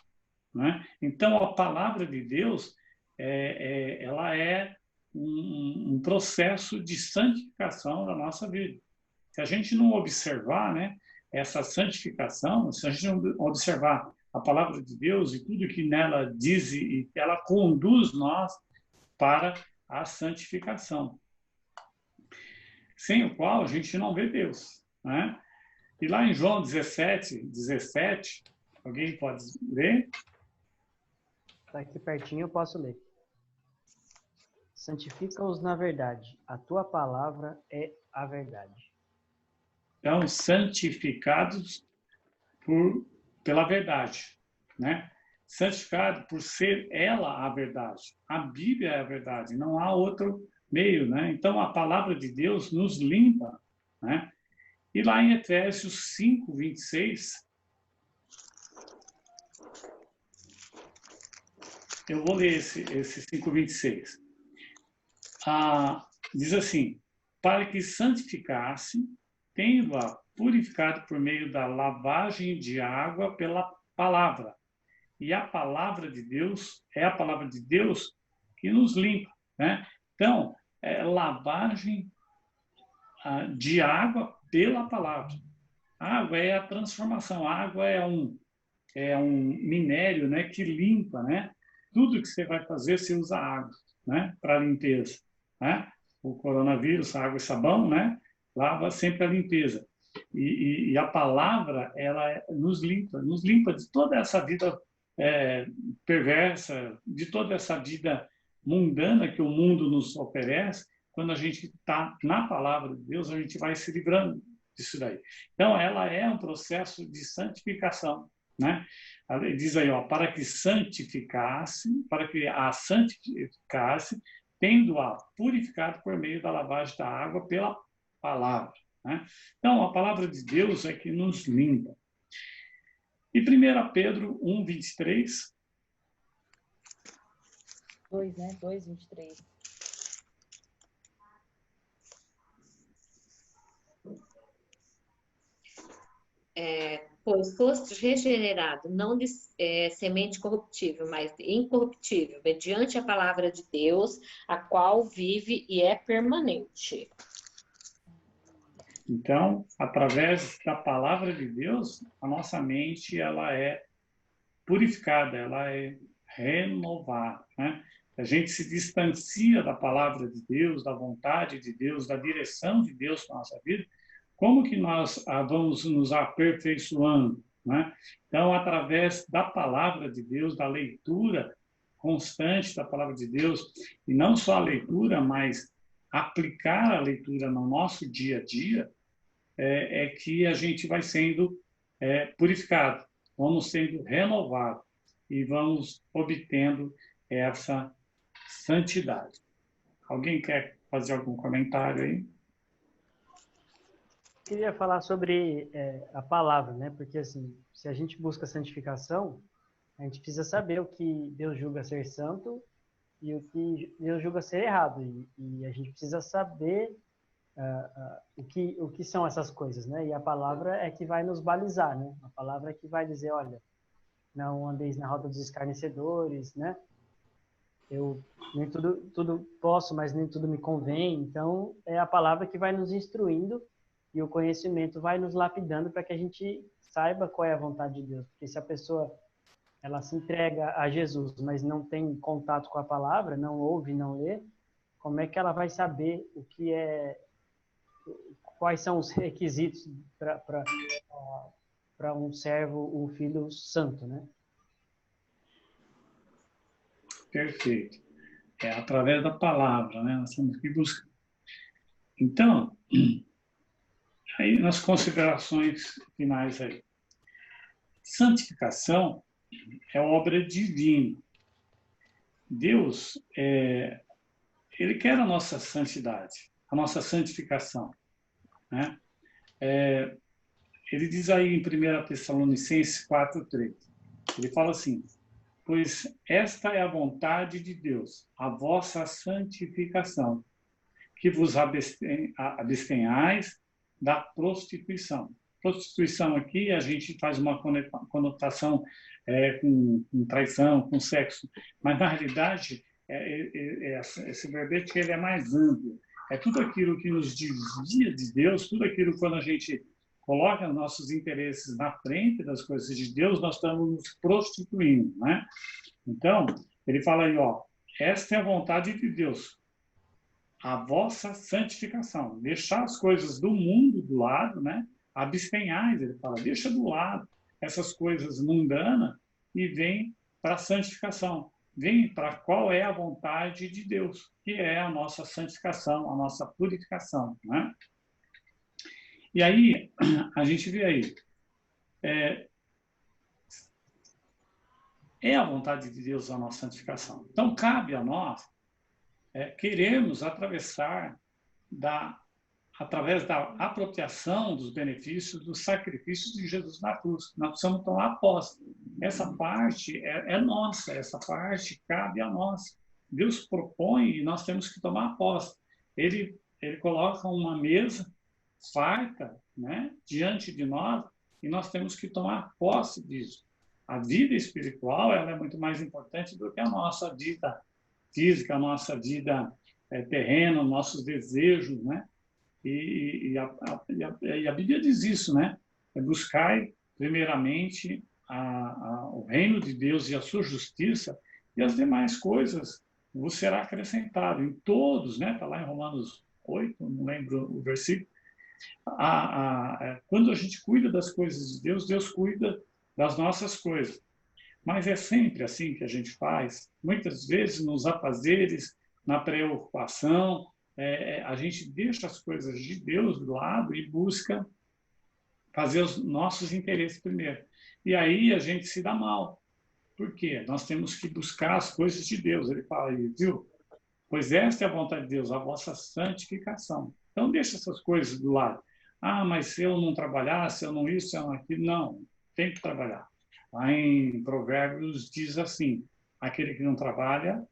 S1: né? Então, a palavra de Deus, ela é um processo de santificação da nossa vida. Se a gente não observar, né, essa santificação, se a gente não observar a palavra de Deus e tudo que nela diz e ela conduz nós para a santificação, sem o qual a gente não vê Deus, né? E lá em João 17, alguém pode ler?
S2: Está aqui pertinho, eu posso ler. Santifica-os na verdade. A tua palavra é a verdade.
S1: Então, santificados pela verdade, né? Santificado por ser ela a verdade. A Bíblia é a verdade, não há outro meio, né? Então, a palavra de Deus nos limpa, né? E lá em Efésios 5, 26, eu vou ler esse 5:26. Diz assim, para que santificasse, tendo-a purificado por meio da lavagem de água pela palavra. E a palavra de Deus é a palavra de Deus que nos limpa, né? Então, lavagem de água pela palavra. A água é a transformação, a água é um minério, né, que limpa, né? Tudo que você vai fazer, você usa água, né, para limpeza, né? O coronavírus, água e sabão, né, lava sempre a limpeza. E a palavra, ela nos limpa de toda essa vida perversa, de toda essa vida mundana que o mundo nos oferece. Quando a gente está na palavra de Deus, a gente vai se livrando disso daí. Então, ela é um processo de santificação, né? Diz aí, ó, para que a santificasse, tendo-a purificado por meio da lavagem da água pela palavra, né? Então, a palavra de Deus é que nos limpa. E 1 Pedro 1:23.
S3: 2, né? 2:23.
S4: Pois foste regenerado, não de semente corruptível, mas de incorruptível, mediante a palavra de Deus, a qual vive e é permanente.
S1: Então, através da palavra de Deus, a nossa mente ela é purificada, ela é renovada, né? A gente se distancia da palavra de Deus, da vontade de Deus, da direção de Deus para a nossa vida. Como que nós vamos nos aperfeiçoando, né? Então, através da palavra de Deus, da leitura constante da palavra de Deus, e não só a leitura, mas aplicar a leitura no nosso dia a dia, é que a gente vai sendo purificado, vamos sendo renovados e vamos obtendo essa santidade. Alguém quer fazer algum comentário aí?
S2: Eu queria falar sobre a palavra, né? Porque, assim, se a gente busca santificação, a gente precisa saber o que Deus julga ser santo e o que Deus julga ser errado. E a gente precisa saber o que são essas coisas, né? E a palavra é que vai nos balizar, né? A palavra é que vai dizer, olha, não andeis na roda dos escarnecedores, né? Eu nem tudo posso, mas nem tudo me convém. Então, é a palavra que vai nos instruindo e o conhecimento vai nos lapidando para que a gente saiba qual é a vontade de Deus. Porque se a pessoa ela se entrega a Jesus, mas não tem contato com a palavra, não ouve, não lê, como é que ela vai saber o que quais são os requisitos para um servo, um filho santo, né?
S1: Perfeito. É através da palavra, né? Nós temos que buscar. Então, aí nas considerações finais aí. Santificação é obra divina. Deus, ele quer a nossa santidade, a nossa santificação, né? Ele diz aí em 1 Tessalonicenses 4:3, ele fala assim: pois esta é a vontade de Deus, a vossa santificação, que vos abstenhais da prostituição. Prostituição aqui, a gente faz uma conotação com traição, com sexo, mas na realidade, esse verbete ele é mais amplo. É tudo aquilo que nos desvia de Deus, tudo aquilo quando a gente coloca nossos interesses na frente das coisas de Deus, nós estamos nos prostituindo, né? Então, ele fala aí, ó, esta é a vontade de Deus, a vossa santificação, deixar as coisas do mundo do lado, né? Abstenhais, ele fala, deixa do lado essas coisas mundanas e vem para a santificação, vem para qual é a vontade de Deus, que é a nossa santificação, a nossa purificação, né? E aí, a gente vê aí, é a vontade de Deus a nossa santificação. Então, cabe a nós queremos atravessar através da apropriação dos benefícios do sacrifício de Jesus na cruz. Nós precisamos tomar posse. Essa parte é nossa, essa parte cabe a nós. Deus propõe e nós temos que tomar posse. Ele coloca uma mesa farta, né, diante de nós e nós temos que tomar posse disso. a vida espiritual ela é muito mais importante do que a nossa vida física, a nossa vida terrena, nossos desejos, né? E a Bíblia diz isso, né? Buscai primeiramente o reino de Deus e a sua justiça, e as demais coisas vos será acrescentado em todos, né? Está lá em Romanos 8, não lembro o versículo. Quando a gente cuida das coisas de Deus, Deus cuida das nossas coisas. Mas é sempre assim que a gente faz. Muitas vezes nos afazeres, na preocupação, a gente deixa as coisas de Deus do lado e busca fazer os nossos interesses primeiro. E aí a gente se dá mal. Por quê? Nós temos que buscar as coisas de Deus. Ele fala aí, viu? Pois esta é a vontade de Deus, a vossa santificação. Então, deixa essas coisas do lado. Ah, mas se eu não trabalhar, se eu não isso, se eu não aquilo, não. Tem que trabalhar. Lá em Provérbios diz assim, aquele que não trabalha,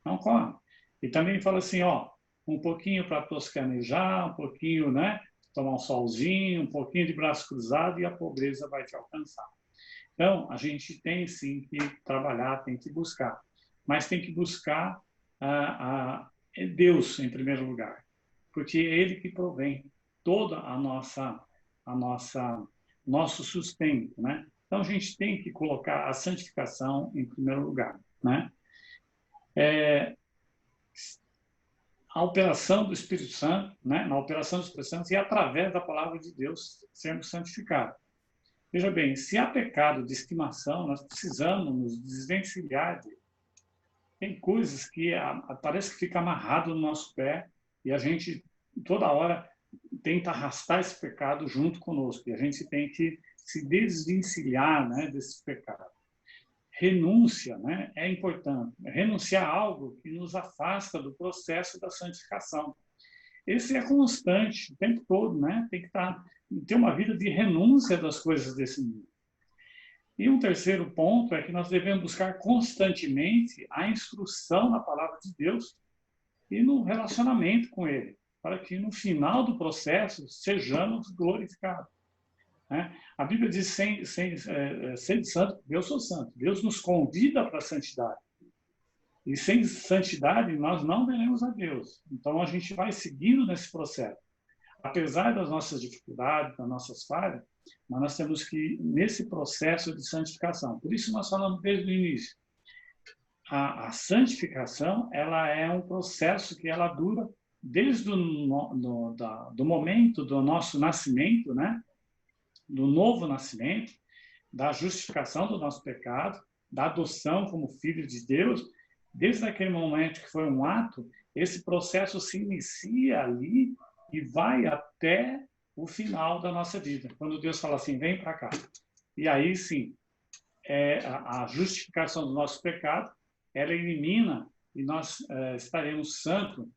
S1: não come. E também fala assim, ó, um pouquinho para toscanejar, um pouquinho, né, tomar um solzinho, um pouquinho de braço cruzado e a pobreza vai te alcançar. Então, a gente tem sim que trabalhar, tem que buscar. Mas tem que buscar Deus em primeiro lugar, porque é Ele que provém toda nosso sustento, né? Então a gente tem que colocar a santificação em primeiro lugar, né? A operação do Espírito Santo, né? Na operação do Espírito Santo e através da palavra de Deus sermos santificados. Veja bem, se há pecado de estimação, nós precisamos nos desvencilhar dele. Tem coisas que parece que fica amarrado no nosso pé e a gente toda hora tenta arrastar esse pecado junto conosco. E a gente tem que se desvencilhar, né, desse pecado. Renúncia, né, é importante. Renunciar a algo que nos afasta do processo da santificação. Esse é constante, o tempo todo, né? Tem que ter uma vida de renúncia das coisas desse mundo. E um terceiro ponto é que nós devemos buscar constantemente a instrução na palavra de Deus e no relacionamento com Ele, para que no final do processo sejamos glorificados. Né? A Bíblia diz, sede santo, eu sou santo. Deus nos convida para a santidade. E sem santidade nós não veremos a Deus. Então a gente vai seguindo nesse processo. Apesar das nossas dificuldades, das nossas falhas, mas nós temos que ir nesse processo de santificação. Por isso nós falamos desde o início. A santificação, ela é um processo que ela dura desde do momento do nosso nascimento, né? Do novo nascimento, da justificação do nosso pecado, da adoção como filho de Deus. Desde aquele momento que foi um ato, esse processo se inicia ali e vai até o final da nossa vida. Quando Deus fala assim, vem para cá. E aí, sim, a justificação do nosso pecado, ela elimina e nós estaremos santos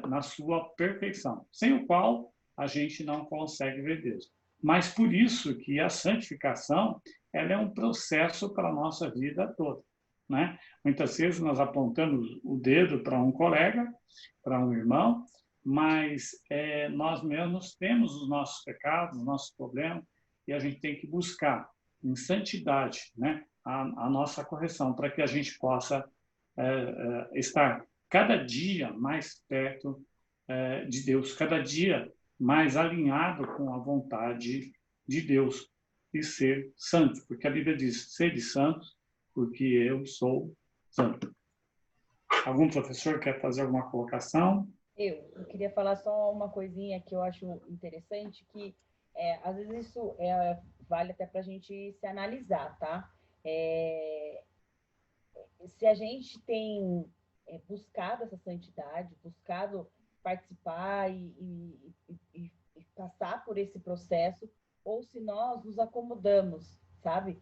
S1: na sua perfeição, sem o qual a gente não consegue ver Deus. Mas por isso que a santificação, ela é um processo para a nossa vida toda. Né? Muitas vezes nós apontamos o dedo para um colega, para um irmão, mas nós mesmos temos os nossos pecados, os nossos problemas, e a gente tem que buscar em santidade, né, a nossa correção, para que a gente possa estar cada dia mais perto de Deus, cada dia mais alinhado com a vontade de Deus e ser santo, porque a Bíblia diz, sede santos, porque eu sou santo. Algum professor quer fazer alguma colocação?
S3: Eu queria falar só uma coisinha que eu acho interessante, que às vezes isso vale até para a gente se analisar, tá? Se a gente tem buscado essa santidade, buscado participar e passar por esse processo, ou se nós nos acomodamos, sabe?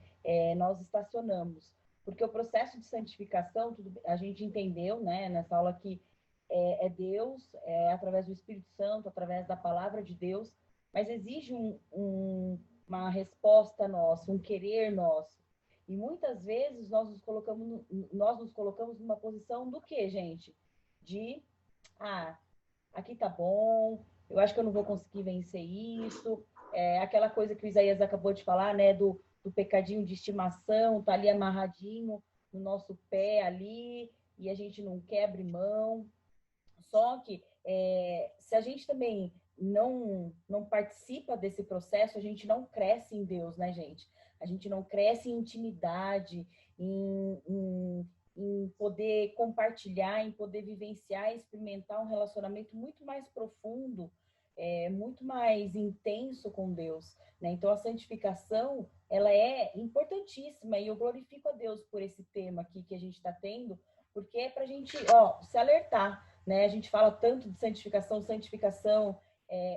S3: Nós estacionamos. Porque o processo de santificação, a gente entendeu, né, nessa aula que é Deus, através do Espírito Santo, através da palavra de Deus, mas exige uma resposta nossa, um querer nosso. E muitas vezes nós nos colocamos numa posição do quê, gente? De, aqui tá bom, eu acho que eu não vou conseguir vencer isso. Aquela coisa que o Isaías acabou de falar, né, do do pecadinho de estimação, tá ali amarradinho no nosso pé ali, e a gente não quebra mão. Só que se a gente também não participa desse processo, a gente não cresce em Deus, né, gente? A gente não cresce em intimidade, em poder compartilhar, em poder vivenciar, experimentar um relacionamento muito mais profundo, muito mais intenso com Deus, né? Então, a santificação, ela é importantíssima, e eu glorifico a Deus por esse tema aqui que a gente está tendo, porque é para a gente, se alertar, né? A gente fala tanto de santificação,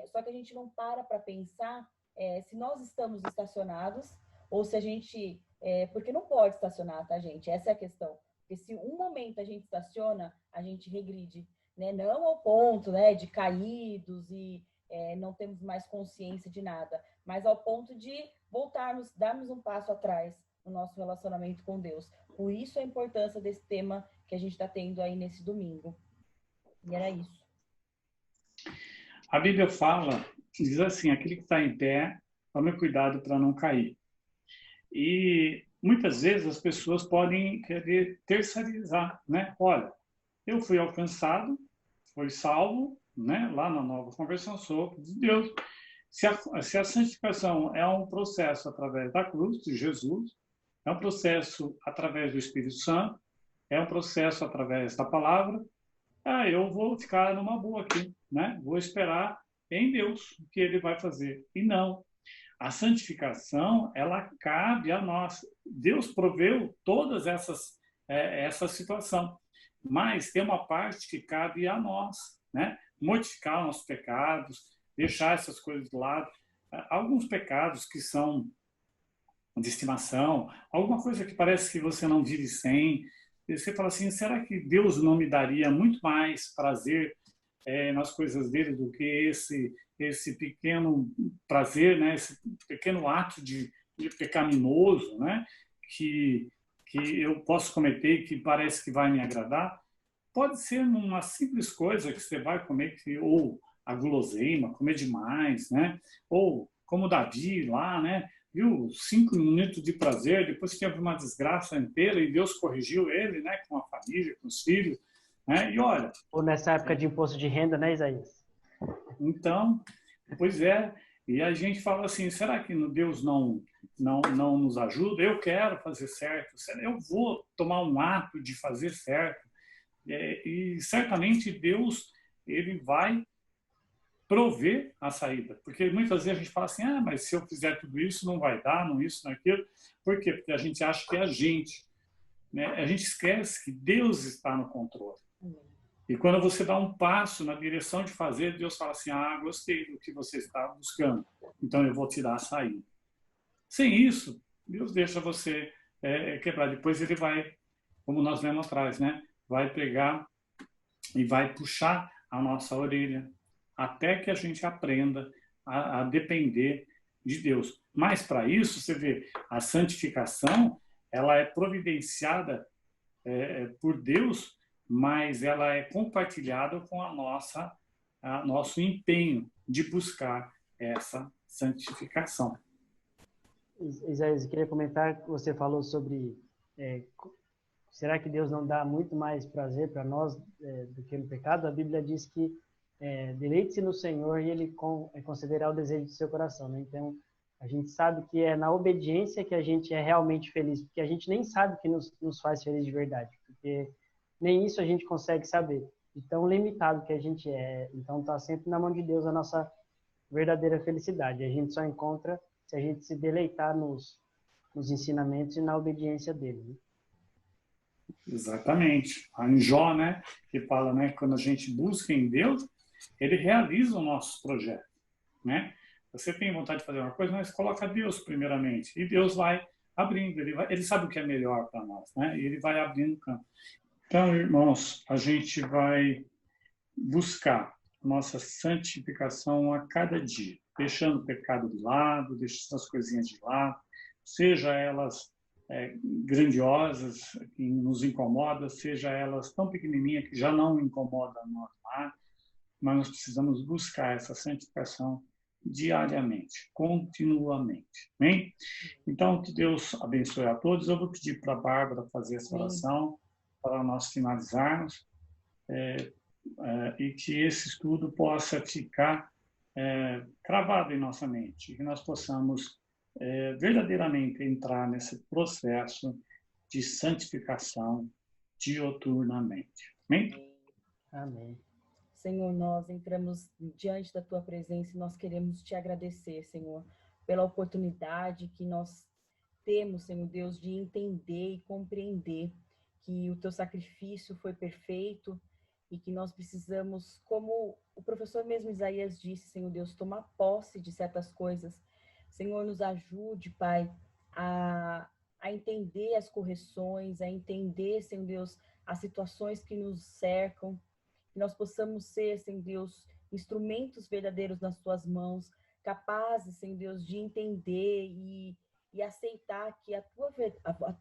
S3: só que a gente não para pensar se nós estamos estacionados ou se a gente... porque não pode estacionar, tá, gente? Essa é a questão. Porque se um momento a gente estaciona, a gente regride, né? Não ao ponto, né, de caídos e não temos mais consciência de nada, mas ao ponto de voltarmos, darmos um passo atrás no nosso relacionamento com Deus. Por isso a importância desse tema que a gente está tendo aí nesse domingo. E era isso.
S1: A Bíblia fala, diz assim, aquele que está em pé, tome cuidado para não cair. E muitas vezes as pessoas podem querer terceirizar, né? Olha, eu fui alcançado, fui salvo, né? Lá na Nova Conversão, sou de Deus. Se a santificação é um processo através da cruz de Jesus, é um processo através do Espírito Santo, é um processo através da palavra, eu vou ficar numa boa aqui, né? Vou esperar em Deus o que Ele vai fazer. E não. A santificação, ela cabe a nós. Deus proveu todas essa situação, mas tem uma parte que cabe a nós, né? Modificar nossos pecados, deixar essas coisas de lado. Alguns pecados que são de estimação, alguma coisa que parece que você não vive sem. Você fala assim, será que Deus não me daria muito mais prazer nas coisas dele do que esse pequeno prazer, né? Esse pequeno ato de pecaminoso, né? que eu posso cometer e que parece que vai me agradar? Pode ser uma simples coisa que você vai comer, ou a guloseima, comer demais, né? Ou como Davi lá, né? Viu? 5 minutos de prazer, depois teve uma desgraça inteira e Deus corrigiu ele, né? Com a família, com os filhos, né? E olha...
S2: Ou nessa época de imposto de renda, né, Isaías?
S1: Então, pois é. E a gente fala assim, será que Deus não nos ajuda? Eu quero fazer certo, eu vou tomar um ato de fazer certo. E certamente Deus, ele vai prover a saída. Porque muitas vezes a gente fala assim, mas se eu fizer tudo isso, não vai dar, não isso, não aquilo. Por quê? Porque a gente acha que é a gente. Né? A gente esquece que Deus está no controle. E quando você dá um passo na direção de fazer, Deus fala assim, gostei do que você está buscando, então eu vou te dar a saída. Sem isso, Deus deixa você quebrar. Depois ele vai, como nós lemos atrás, né? Vai pegar e vai puxar a nossa orelha, até que a gente aprenda a depender de Deus. Mas para isso, você vê, a santificação, ela é providenciada por Deus, mas ela é compartilhada com nosso empenho de buscar essa santificação.
S2: Isaías, eu queria comentar que você falou sobre será que Deus não dá muito mais prazer para nós do que no pecado? A Bíblia diz que deleite-se no Senhor e Ele concederá o desejo do seu coração. Né? Então, a gente sabe que é na obediência que a gente é realmente feliz, porque a gente nem sabe o que nos faz feliz de verdade, porque nem isso a gente consegue saber, de tão limitado que a gente é. Então, está sempre na mão de Deus a nossa verdadeira felicidade. A gente só encontra se a gente se deleitar nos ensinamentos e na obediência dele. Né?
S1: Exatamente. Em Jó, né, que fala, né, quando a gente busca em Deus, Ele realiza os nossos projetos. Né? Você tem vontade de fazer uma coisa, mas coloca Deus primeiramente. E Deus vai abrindo. Ele sabe o que é melhor para nós. Né? E Ele vai abrindo o campo. Então, irmãos, a gente vai buscar nossa santificação a cada dia, deixando o pecado de lado, deixando as coisinhas de lado, seja elas grandiosas, que nos incomodam, seja elas tão pequenininhas que já não incomodam nós mais, mas nós precisamos buscar essa santificação diariamente, continuamente. Amém? Então, que Deus abençoe a todos. Eu vou pedir para a Bárbara fazer essa oração para nós finalizarmos e que esse estudo possa ficar cravado em nossa mente, que nós possamos verdadeiramente entrar nesse processo de santificação dioturnamente. Amém?
S2: Amém.
S3: Senhor, nós entramos diante da Tua presença e nós queremos Te agradecer, Senhor, pela oportunidade que nós temos, Senhor Deus, de entender e compreender que o Teu sacrifício foi perfeito e que nós precisamos, como o professor mesmo Isaías disse, Senhor Deus, tomar posse de certas coisas. Senhor, nos ajude, Pai, a entender as correções, a entender, Senhor Deus, as situações que nos cercam, que nós possamos ser, Senhor Deus, instrumentos verdadeiros nas Tuas mãos, capazes, Senhor Deus, de entender e aceitar que a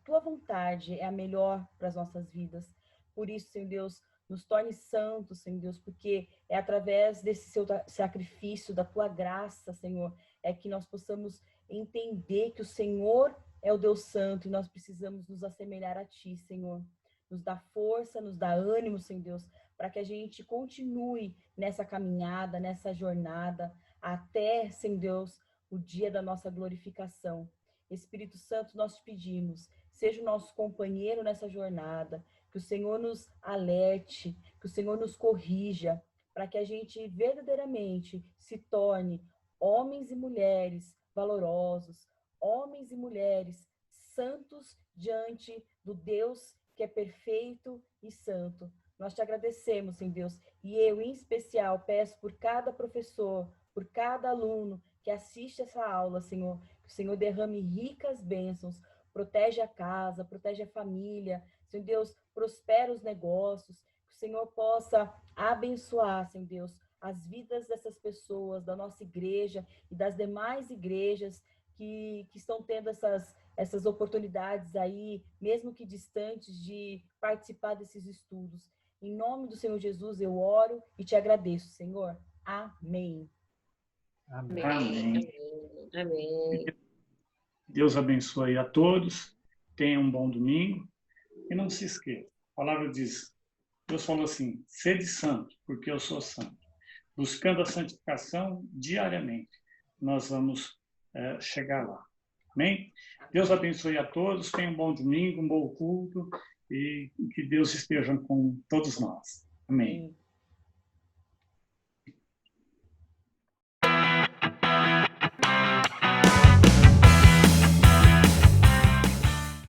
S3: tua vontade é a melhor para as nossas vidas. Por isso, Senhor Deus, nos torne santos, Senhor Deus, porque é através desse seu sacrifício, da Tua graça, Senhor, é que nós possamos entender que o Senhor é o Deus Santo e nós precisamos nos assemelhar a Ti, Senhor. Nos dá força, nos dá ânimo, Senhor Deus, para que a gente continue nessa caminhada, nessa jornada, até, Senhor Deus, o dia da nossa glorificação. Espírito Santo, nós te pedimos, seja o nosso companheiro nessa jornada, que o Senhor nos alerte, que o Senhor nos corrija, para que a gente verdadeiramente se torne homens e mulheres valorosos, homens e mulheres santos diante do Deus que é perfeito e santo. Nós te agradecemos, Senhor Deus, e eu, em especial, peço por cada professor, por cada aluno que assiste essa aula, Senhor, que o Senhor derrame ricas bênçãos, protege a casa, protege a família, Senhor Deus, prospera os negócios, que o Senhor possa abençoar, Senhor Deus, as vidas dessas pessoas, da nossa igreja e das demais igrejas que estão tendo essas oportunidades aí, mesmo que distantes, de participar desses estudos. Em nome do Senhor Jesus, eu oro e te agradeço, Senhor. Amém.
S2: Amém.
S1: Amém.
S4: Amém.
S1: Deus abençoe a todos. Tenham um bom domingo. E não se esqueça, a palavra diz, Deus falou assim, sede santo, porque eu sou santo. Buscando a santificação diariamente, nós vamos chegar lá. Amém? Deus abençoe a todos. Tenham um bom domingo, um bom culto. E que Deus esteja com todos nós. Amém.